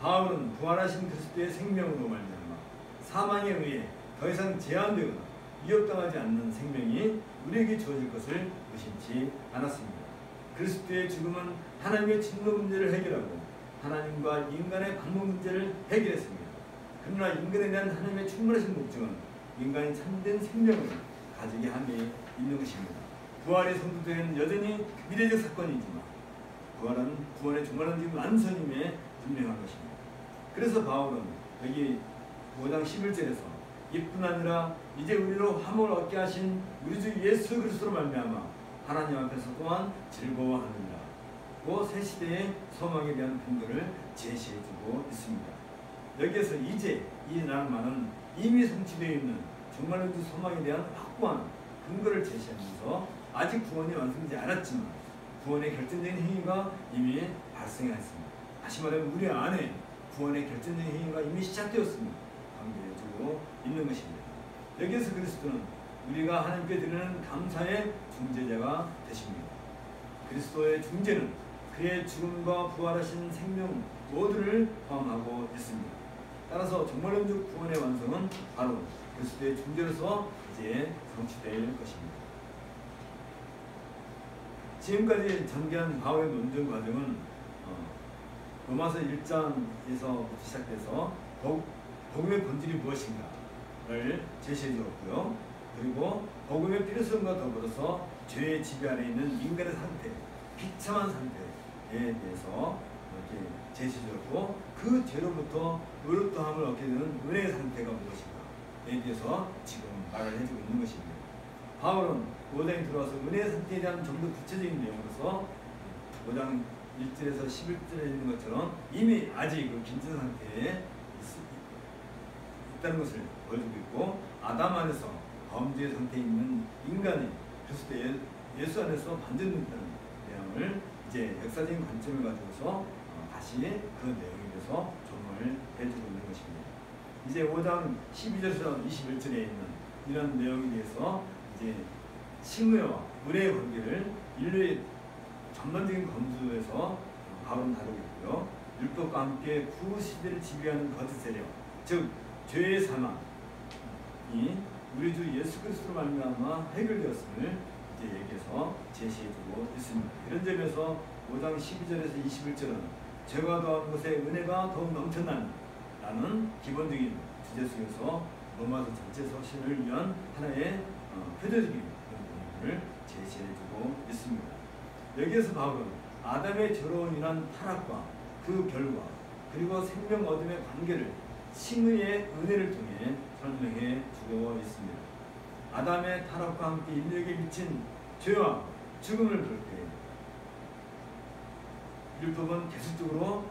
바울은 부활하신 그리스도의 생명으로 말미암아 사망에 의해 더 이상 제한되거나 위협당하지 않는 생명이 우리에게 주어질 것을 의심치 않았습니다. 그리스도의 죽음은 하나님의 진노 문제를 해결하고 하나님과 인간의 반목 문제를 해결했습니다. 그러나 인간에 대한 하나님의 충분하신 목적은 인간이 참된 생명을 가지게 함에 있는 것입니다. 부활의 성도들은 여전히 미래적 사건이지만 부활은 구원의 종말론적인 완성임에 분명한 것입니다. 그래서 바울은 여기 5장 11절에서 이뿐 아니라 이제 우리로 화목을 얻게 하신 우리 주 예수 그리스도로 말미암아 하나님 앞에서 또한 즐거워하느니라 고 새 시대의 소망에 대한 근거를 제시해주고 있습니다. 여기에서 이제 이라는 말은 이미 성취되어 있는 종말론적 소망에 대한 확고한 근거를 제시하면서 아직 구원이 완성되지 않았지만 구원의 결정적인 행위가 이미 발생했습니다. 다시 말하면 우리 안에 구원의 결정적인 행위가 이미 시작되었습니다. 강조해주고 있는 것입니다. 여기에서 그리스도는 우리가 하나님께 드리는 감사의 중재자가 되십니다. 그리스도의 중재는 그의 죽음과 부활하신 생명 모두를 포함하고 있습니다. 따라서 종말론적 구원의 완성은 바로 그리스도의 중재로서 이제 성취될 것입니다. 지금까지 전개한 바울의 논증 과정은 로마서 1장에서 시작돼서 복음의 본질이 무엇인가를 제시해 주었고요. 그리고 복음의 필요성과 더불어서 죄의 지배 아래 있는 인간의 상태, 비참한 상태에 대해서 이렇게 제시해 주었고 그 죄로부터 의롭다함을 얻게 되는 은혜의 상태가 무엇인가에 대해서 지금 말을 해주고 있는 것입니다. 바울은 5장에 들어와서 은혜의 상태에 대한 좀 더 구체적인 내용으로서 5장 1절에서 11절에 있는 것처럼 이미 아직 그 긴장 상태에 있다는 것을 보여주고 있고 아담 안에서 범죄의 상태에 있는 인간이 그리스도 예수 안에서 반전된다는 내용을 이제 역사적인 관점을 가지고서 다시 그 내용에 대해서 조명을 해주고 있는 것입니다. 이제 5장 12절에서 21절에 있는 이런 내용에 대해서 이제 칭의와 은혜의 관계를 인류의 전반적인 검수에서 바울은 다루고 있고요. 율법과 함께 구시대를 지배하는 거짓 세력, 즉 죄의 사망이 우리 주 예수 그리스도로 말미암아 해결되었음을 이제 여기에서 제시해주고 있습니다. 이런 점에서 5장 12절에서 21절은 죄가 더한 곳에 은혜가 더욱 넘쳐난다는 기본적인 주제 속에서 로마서 전체 서신을 위한 하나의 표제적인 부분을 제시해주고 있습니다. 여기에서 바울은 아담의 죄로 인한 타락과 그 결과 그리고 생명 얻음의 관계를 칭의의 은혜를 통해 설명해 주고 있습니다. 아담의 타락과 함께 인류에게 미친 죄와 죽음을 볼 때 율법은 계속적으로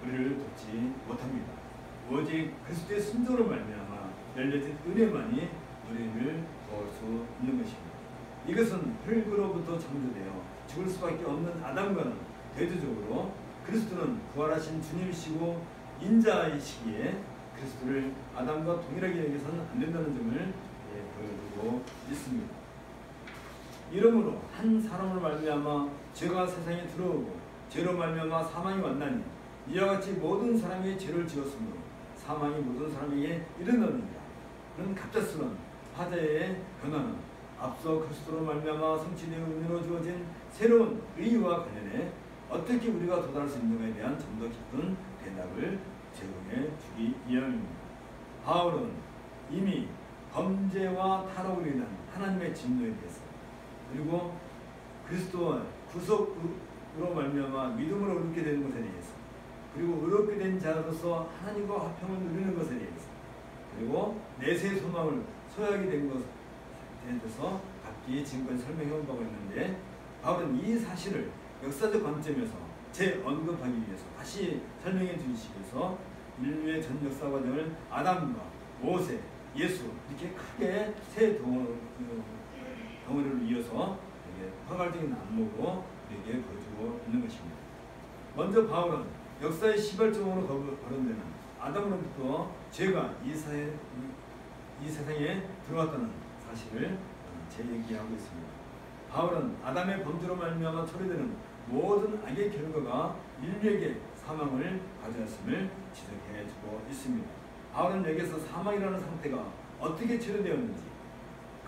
우리를 돕지 못합니다. 오직 그리스도의 순종으로 말미암아 열려진 은혜만이 우리를 도울 수 있는 것입니다. 이것은 흙으로부터 창조되어 죽을 수밖에 없는 아담과는 대조적으로 그리스도는 부활하신 주님이시고 인자이시기에 그리스도를 아담과 동일하게 여기서는 안 된다는 점을 보여주고 있습니다. 이러므로 한 사람으로 말미암아 죄가 세상에 들어오고 죄로 말미암아 사망이 왔나니 이와 같이 모든 사람이 죄를 지었으므로 사망이 모든 사람에게 이르렀느니라. 그런 갑작스러운 화제의 변화는 앞서 그리스도로 말미암아 성취되어 은혜로 주어진 새로운 의와 관련해 어떻게 우리가 도달할 수 있는가에 대한 좀 더 깊은 대답을 제공해 주기 위함입니다. 바울은 이미 범죄와 타락으로 인한 하나님의 진노에 대해서 그리고 그리스도와 구속으로 말미암아 믿음으로 의롭게 되는 것에 대해서 그리고 의롭게 된 자로서 하나님과 화평을 누리는 것에 대해서 그리고 내세의 소망을 소유하게 된 것에 대해서 각기 지금까지 설명해 온 바가 있는데 바울은 이 사실을 역사적 관점에서 재언급하기 위해서 다시 설명해 주시기 위해서 인류의 전 역사 과정을 아담과 모세, 예수 이렇게 크게 세 덩어리를 이어서 화발적인 안목으로 우리에게 보여주고 있는 것입니다. 먼저 바울은 역사의 시발점으로 거론되는 아담으로부터 죄가 이 세상에 들어왔다는 사실을 제기하고 있습니다. 바울은 아담의 범죄로 말미암아 처리되는 모든 악의 결과가 인류에게 사망을 가져왔음을 지적해주고 있습니다. 바울은 여기서 사망이라는 상태가 어떻게 처리되었는지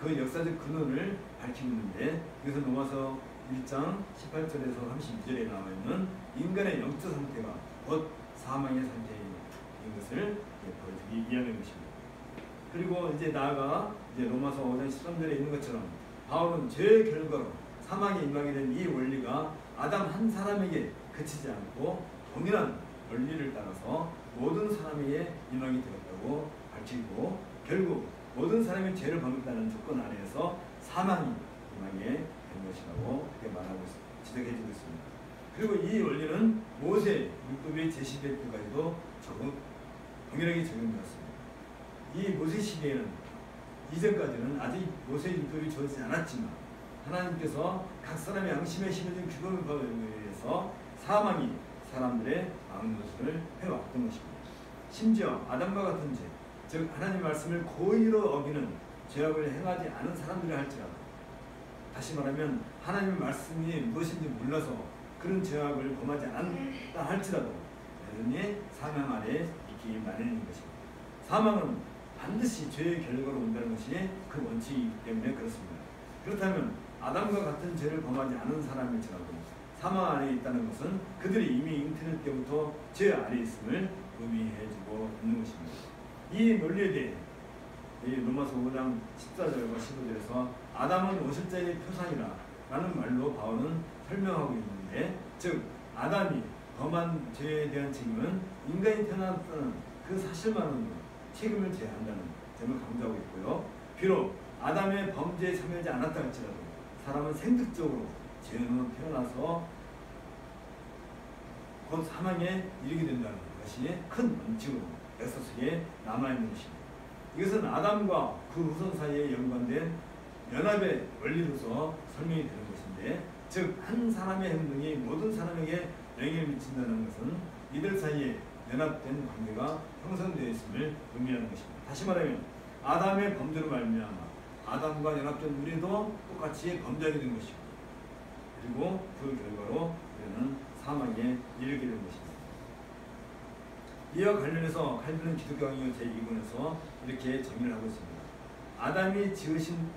그 역사적 근원을 밝히고 있는데 이것은 로마서 1장 18절에서 32절에 나와 있는 인간의 영적 상태가 곧 사망의 상태인 것을 보여주기 위함인 것입니다. 그리고 이제 나아가 이제 로마서 5장 13절에 있는 것처럼 바울은 죄의 결과로 사망에 임하게 된 이 원리가 아담 한 사람에게 그치지 않고 동일한 원리를 따라서 모든 사람에게 임하게 되었다고 밝히고 결국 모든 사람이 죄를 범했다는 조건 아래에서 사망이 임하게 된 것이라고 그렇게 말하고 지적해주고 있습니다. 그리고 이 원리는 모세 율법의 제시될 때까지도 동일하게 적용되었습니다. 이 모세 시대에는 이전까지는 아직 모세 율법이 주어지지 않았지만 하나님께서 각 사람의 양심에 심어진 규범을 위해서 사망이 사람들의 마음노릇을 해왔던 것입니다. 심지어 아담과 같은 죄, 즉 하나님의 말씀을 고의로 어기는 죄악을 행하지 않은 들이 할지라도 다시 말하면 하나님의 말씀이 무엇인지 몰라서 그런 죄악을 범하지 않았다 할지라도 여전히 사망 아래 있기 마련인 것입니다. 사망은 반드시 죄의 결과로 온다는 것이 그 원칙이기 때문에 그렇습니다. 그렇다면 아담과 같은 죄를 범하지 않은 사람일지라도 사망 안에 있다는 것은 그들이 이미 잉태될 때부터 죄 아래 있음을 의미해주고 있는 것입니다. 이 논리에 대해 로마서 5장 14절과 15절에서 아담은 오실자의 표상이라 라는 말로 바울은 설명하고 있는데 즉 아담이 범한 죄에 대한 책임은 인간이 태어났다는 그 사실만으로 책임을 져야 한다는 점을 강조하고 있고요. 비록 아담의 범죄에 참여하지 않았다 할지라도 사람은 생득적으로 죄는 태어나서 곧 사망에 이르게 된다는 것이 큰 원칙으로 역사 속에 남아있는 것입니다. 이것은 아담과 그 후손 사이에 연관된 연합의 원리로서 설명이 되는 것인데 즉 한 사람의 행동이 모든 사람에게 영향을 미친다는 것은 이들 사이에 연합된 관계가 형성되어 있음을 의미하는 것입니다. 다시 말하면 아담의 범죄로 말미암아 아담과 연합된 우리도 똑같이 범죄하게 된 것이고 그리고 그 결과로 우리는 사망에 이르게 된 것입니다. 이와 관련해서 칼빈은 기독교 강요 제2권에서 이렇게 정의를 하고 있습니다. 아담이 지으신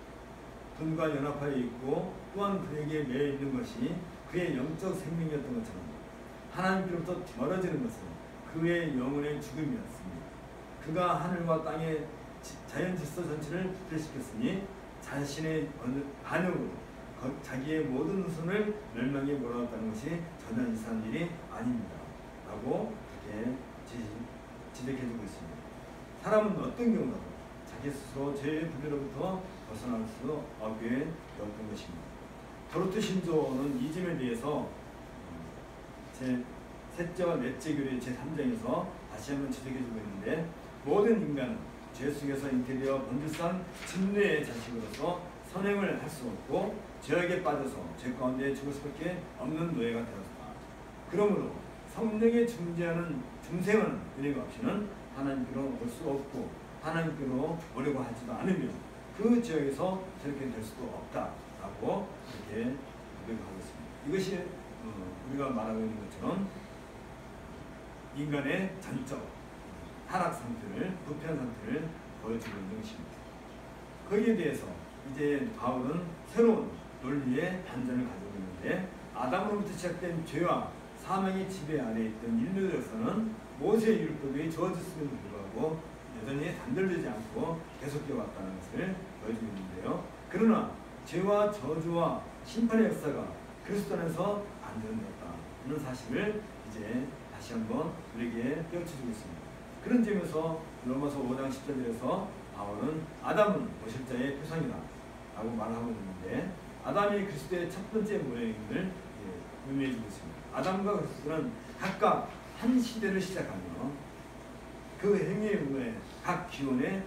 분과 연합하여 있고 또한 그에게 매여 있는 것이 그의 영적 생명이었던 것처럼 하나님께로부터 멀어지는 것은 그의 영혼의 죽음이었습니다. 그가 하늘과 땅의 자연 질서 전체를 부패시켰으니 자신의 반역으로 자기의 모든 후손을 멸망에 몰아넣었다는 것이 전혀 이상한 일이 아닙니다. 라고 이렇게 지적해주고 있습니다. 사람은 어떤 경우라도 자기 스스로 죄의 부패로부터 벗어날 수 없게 되었던 것입니다. 도르트 신조는 이 점에 대해서 셋째와 넷째 교회 제3장에서 다시 한번 지적해주고 있는데, 모든 인간은 죄 속에서 잉태되어 본질상 진노의 자식으로서 선행을 할 수 없고 죄악에 빠져서 죄 가운데 죽을 수밖에 없는 노예가 되었다. 그러므로 성령의 중생하는 은혜가 없이는 하나님께로 올 수 없고 하나님께로 오려고 하지도 않으며 그 지역에서 저렇게 될 수도 없다라고 이렇게 고백하고 있습니다. 이것이 우리가 말하고 있는 것처럼 인간의 전적 타락 상태를, 부패한 상태를 보여주고 있는 것입니다. 거기에 대해서 이제 바울은 새로운 논리의 반전을 가지고 있는데, 아담으로부터 시작된 죄와 사망의 지배 아래에 있던 인류로서는 모세의 율법이 주어졌음에도 불구하고 여전히 단절되지 않고 계속되어 왔다는 것을 보여주고 있는데요. 그러나 죄와 저주와 심판의 역사가 그리스도 안에서 안전되었다는 사실을 이제 다시 한번 우리에게 깨우쳐주고 있습니다. 그런 점에서 로마서 5장 10절에서 바울은 아담은 보실자의 표상이다 라고 말하고 있는데, 아담이 그리스도의 첫 번째 모형을 의미해주고 있습니다. 아담과 그리스도는 각각 한 시대를 시작하며 그 행위에 의해 각 기원의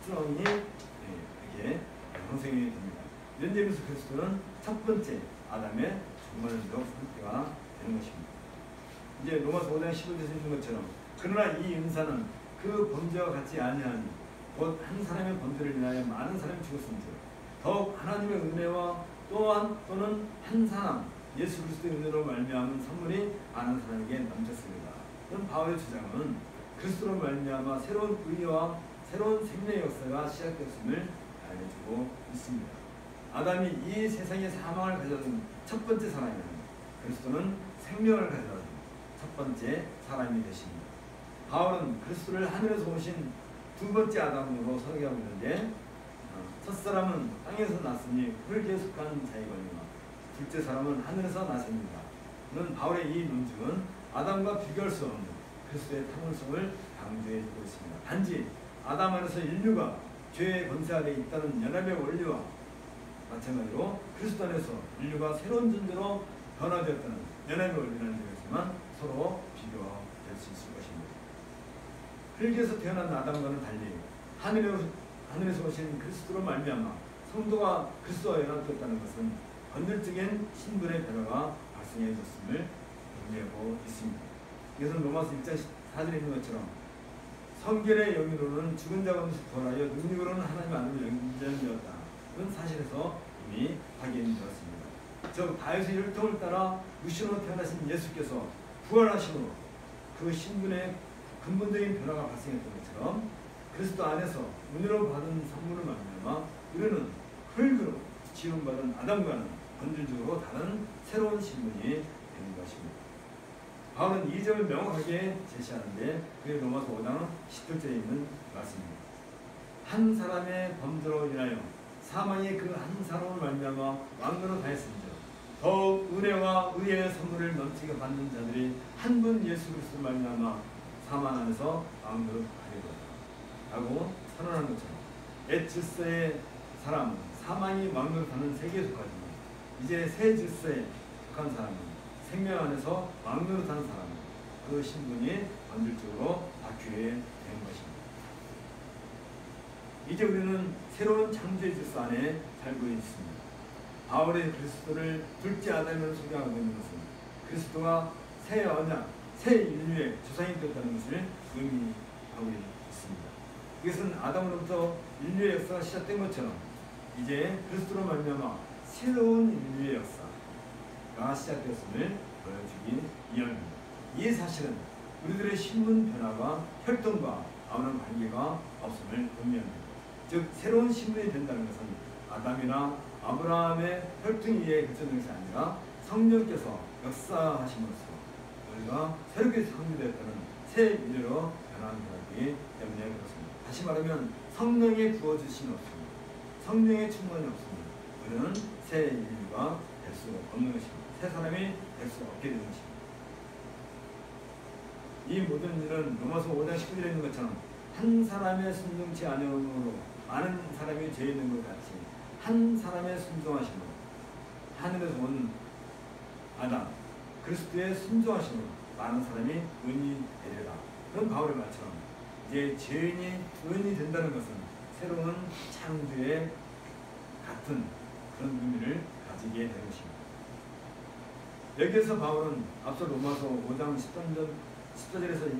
특성이 이렇게 형성이 됩니다. 이런 점에서 그리스도는 첫 번째 아담의 종말적 상태가 되는 것입니다. 이제 로마서 5장 15절에서 있는 것처럼, 그러나 이 은사는 그 범죄와 같지 아니하니 곧 한 사람의 범죄를 인하여 많은 사람이 죽었음즉 더욱 하나님의 은혜와 또는 한 사람 예수 그리스도의 은혜로 말미암은 선물이 많은 사람에게 넘쳤습니다. 그럼 바울의 주장은 그리스도로 말미암아 새로운 의와 새로운 생명의 역사가 시작됐음을 알려주고 있습니다. 아담이 이 세상에 사망을 가져온 첫 번째 사람이라면 그리스도는 생명을 가져온 첫 번째 사람이 되십니다. 바울은 그리스도를 하늘에서 오신 두 번째 아담으로 설계하고 있는데, 첫 사람은 땅에서 났으니 흙에 속한 자이거니와 둘째 사람은 하늘에서 나십니다. 는 바울의 이 논증은 아담과 비교할 수 없는 그리스도의 탐험성을 강조해주고 있습니다. 단지 아담 안에서 인류가 죄의 권세 아래 있다는 연합의 원리와 마찬가지로 그리스도 안에서 인류가 새로운 존재로 변화되었다는 연합의 원리라는 점에서만 서로 비교될 수 있을 것입니다. 흙에서 태어난 아담과는 달리 하늘에서 오신 그리스도로 말미암아 성도가 그리스도와 연합되었다는 것은 본질적인 신분의 변화가 발생해졌음을 의미하고 있습니다. 이것은 로마서 1장 4절에 있는 것처럼 성결의 영으로는 죽은 자 가운데서 부활하여 능력으로는 하나님 안으로 영전되었다는 사실에서 이미 확인되었습니다. 즉 다윗의 혈통을 따라 육신으로 태어나신 예수께서 부활하심으로 그 신분의 근본적인 변화가 발생했던 것처럼 그리스도 안에서 은혜로 받은 선물을 말미암아 우리는 흙으로 지음받은 아담과는 본질적으로 다른 새로운 신분이 되는 것입니다. 바울은 이 점을 명확하게 제시하는데 그게 로마서 5장 10절에 있는 말씀입니다. 한 사람의 범죄로 인하여 사망의 그 한 사람을 말미암아 왕노로 다했습니다. 더욱 은혜와 의의 선물을 넘치게 받는 자들이 한 분 예수 그리스도 말미암아 사망 안에서 왕노로 다하게 되었다 라고 선언한 것처럼 옛 질서의 사람은 사망이 왕노로 다는 세계에 속하지만 이제 새 질서에 속한 사람은 생명 안에서 왕노로 다는 사람은 그 신분이 본질적으로 바뀌게 되는 것입니다. 이제 우리는 새로운 창조의 질서 안에 살고 있습니다. 바울의 그리스도를 둘째 아담으로 소개하고 있는 것은 그리스도가 새 언약, 새 인류의 조상이 되었다는 것을 의미하고 있습니다. 이것은 아담으로부터 인류의 역사가 시작된 것처럼 이제 그리스도로 말미암아 새로운 인류의 역사가 시작되었음을 보여주기 위함입니다. 이 사실은 우리들의 신분 변화가 혈통과 아무런 관계가 없음을 의미합니다. 즉 새로운 신분이 된다는 것은 아담이나 아브라함의 혈통위에 그쳐진 것이 아니라 성령께서 역사하심으로써 우리가 새롭게 창조되었다는 새 인류로 변화한 것이기 때문에 그렇습니다. 다시 말하면 성령의 부어주심이 없습니다. 성령의 충만이 없습니다. 우리는 새 인류가 될 수 없는 것입니다. 새 사람이 될 수 없게 되는 것입니다. 이 모든 일은 로마서 5장 19절에 있는 것처럼 한 사람의 순종치 아니함으로 많은 사람이 죄 있는 것 같이 한 사람의 순종하심으로 하늘에서 온 아담 그리스도의 순종하심으로 많은 사람이 의인이 되리라. 그런 바울의 말처럼 이제 죄인이 의인이 된다는 것은 새로운 창조의 같은 그런 의미를 가지게 되는 것입니다. 여기에서 바울은 앞서 로마서 5장 14절에서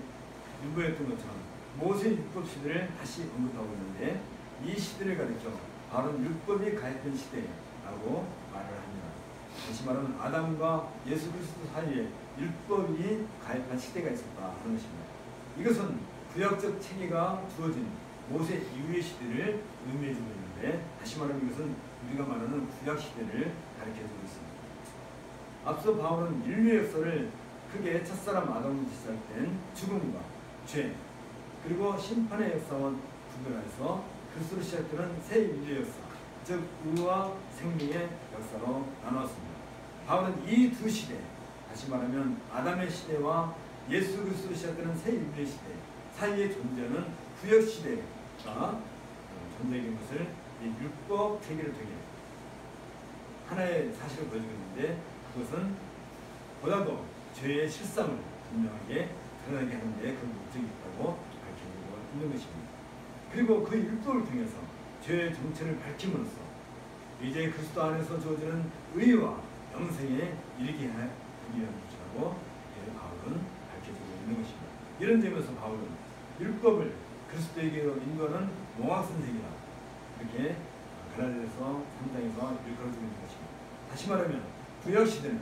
윤보했던 것처럼 모세 율법 시대를 다시 언급하고 있는데 이 시대를 가리켜 바울은 율법이 가입된 시대라고 말을 합니다. 다시 말하면 아담과 예수 그리스도 사이에 율법이 가입한 시대가 있었다 하는 것입니다. 이것은 구약적 체계가 주어진 모세 이후의 시대를 의미해주고 있는데 다시 말하면 이것은 우리가 말하는 구약 시대를 가리켜주고 있습니다. 앞서 바울은 인류의 역사를 크게 첫사람 아담으로 시작된 죽음과 죄 그리고 심판의 역사와 구별해서 그리스도로 시작되는 새 인류의 역사 즉 의와 생명의 역사로 나누었습니다. 바울은 이 두 시대 다시 말하면 아담의 시대와 예수 그리스도로 시작되는 새 인류의 시대 사이에 존재하는 구약 시대가 존재하는 것을 이 율법 체계를 통해 하나의 사실을 보여주고 있는데 그것은 보다도 죄의 실상을 분명하게 드러나게 하는 데 그 목적이 있다고 밝혀지고 있는 것입니다. 그리고 그 율법을 통해서 죄의 정체를 밝힘으로써 이제 그리스도 안에서 주어지는 의와 영생에 이르게 하기 위한 것이라고 바울은 밝혀지고 있는 것입니다. 이런 점에서 바울은 율법을 그리스도에게로 인도하는 농학선생이라 이렇게 갈라디아서 3장에서 일컬어주고 있는 것입니다. 다시 말하면 구약시대는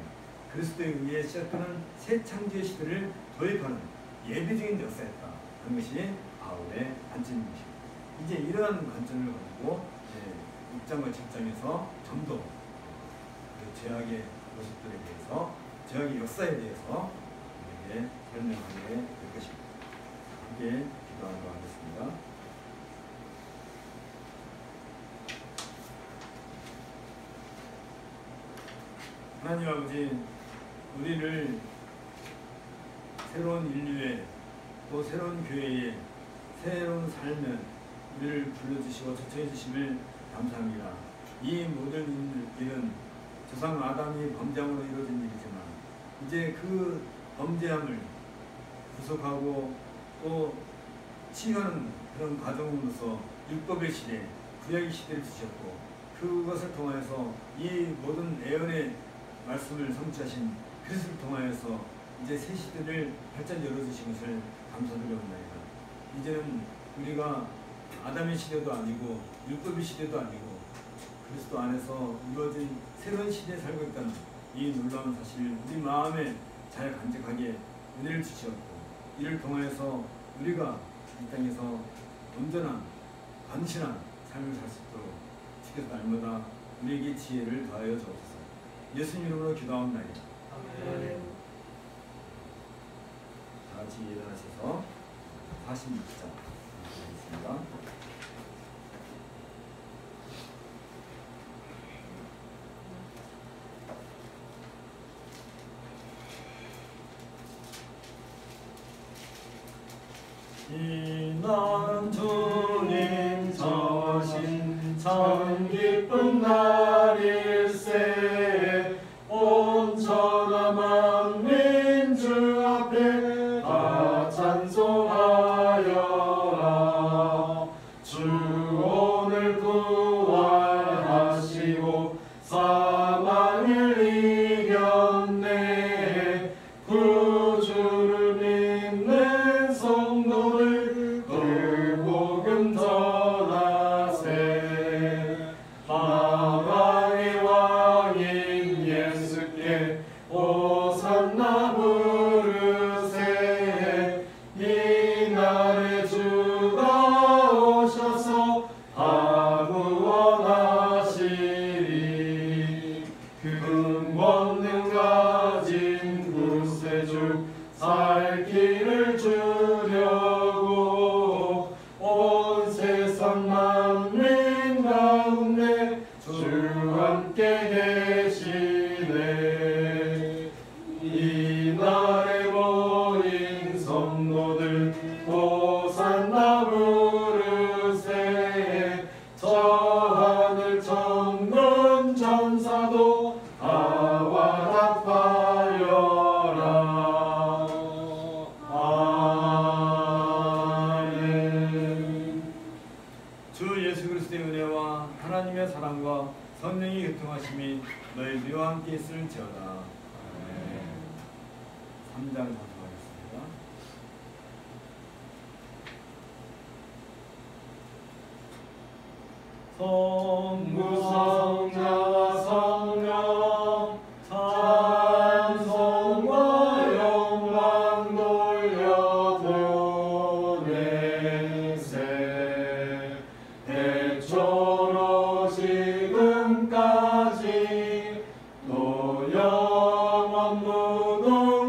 그리스도에 의해 시작하는 새 창조의 시대를 도입하는 예비적인 역사였다 하는 것이 바울의 관점인 것입니다. 이제 이러한 관점을 가지고 6장과 7장에서 좀 더 죄악의 모습들에 대해서 죄악의 역사에 대해서 우리에게 설명하게 될 것입니다. 함께 기도하도록 하겠습니다. 하나님 아버지, 우리를 새로운 인류에 또 새로운 교회에 새로운 삶에 우리를 불러주시고 초청해 주심을 감사합니다. 이 모든 일은 조상 아담이 범죄함으로 이루어진 일이지만 이제 그 범죄함을 구속하고 또 치유하는 그런 과정으로서 율법의 시대, 구약의 시대를 주셨고 그것을 통하여서 이 모든 애언의 말씀을 성취하신 그리스도를 통하여서 이제 새 시대를 활짝 열어주신 것을 감사드려옵나이다. 이제는 우리가 아담의 시대도 아니고 율법의 시대도 아니고 그리스도 안에서 이루어진 새로운 시대에 살고 있다는 이 놀라운 사실을 우리 마음에 잘 간직하게 은혜를 주시었고 이를 통하여서 우리가 이 땅에서 온전한 건실한 삶을 살 수 있도록 주께서 날마다 우리에게 지혜를 더하여 주옵소서. 예수님 이름으로 기도하옵나이다. 아멘. 다 같이 일어나셔서 46장 하겠습니다. 이난 주님 저신 참 기쁜 날일세 온 천하 만민 주 앞에 다 찬송하여라. 주 오늘 부활하시고 사망을 이겼네. 구주를 믿는 성도들 그 복음 전하세. 만왕의 왕인 예수께 호산나 부르세. 이날에 주가 오셔서 다 구원하시리. 너희들과 함께 있을지어다. 3장 전송하겠습니다. 성부성자와 성령 찬송과 영광 돌려보내세. 대초로 지금까지 또 영원 무궁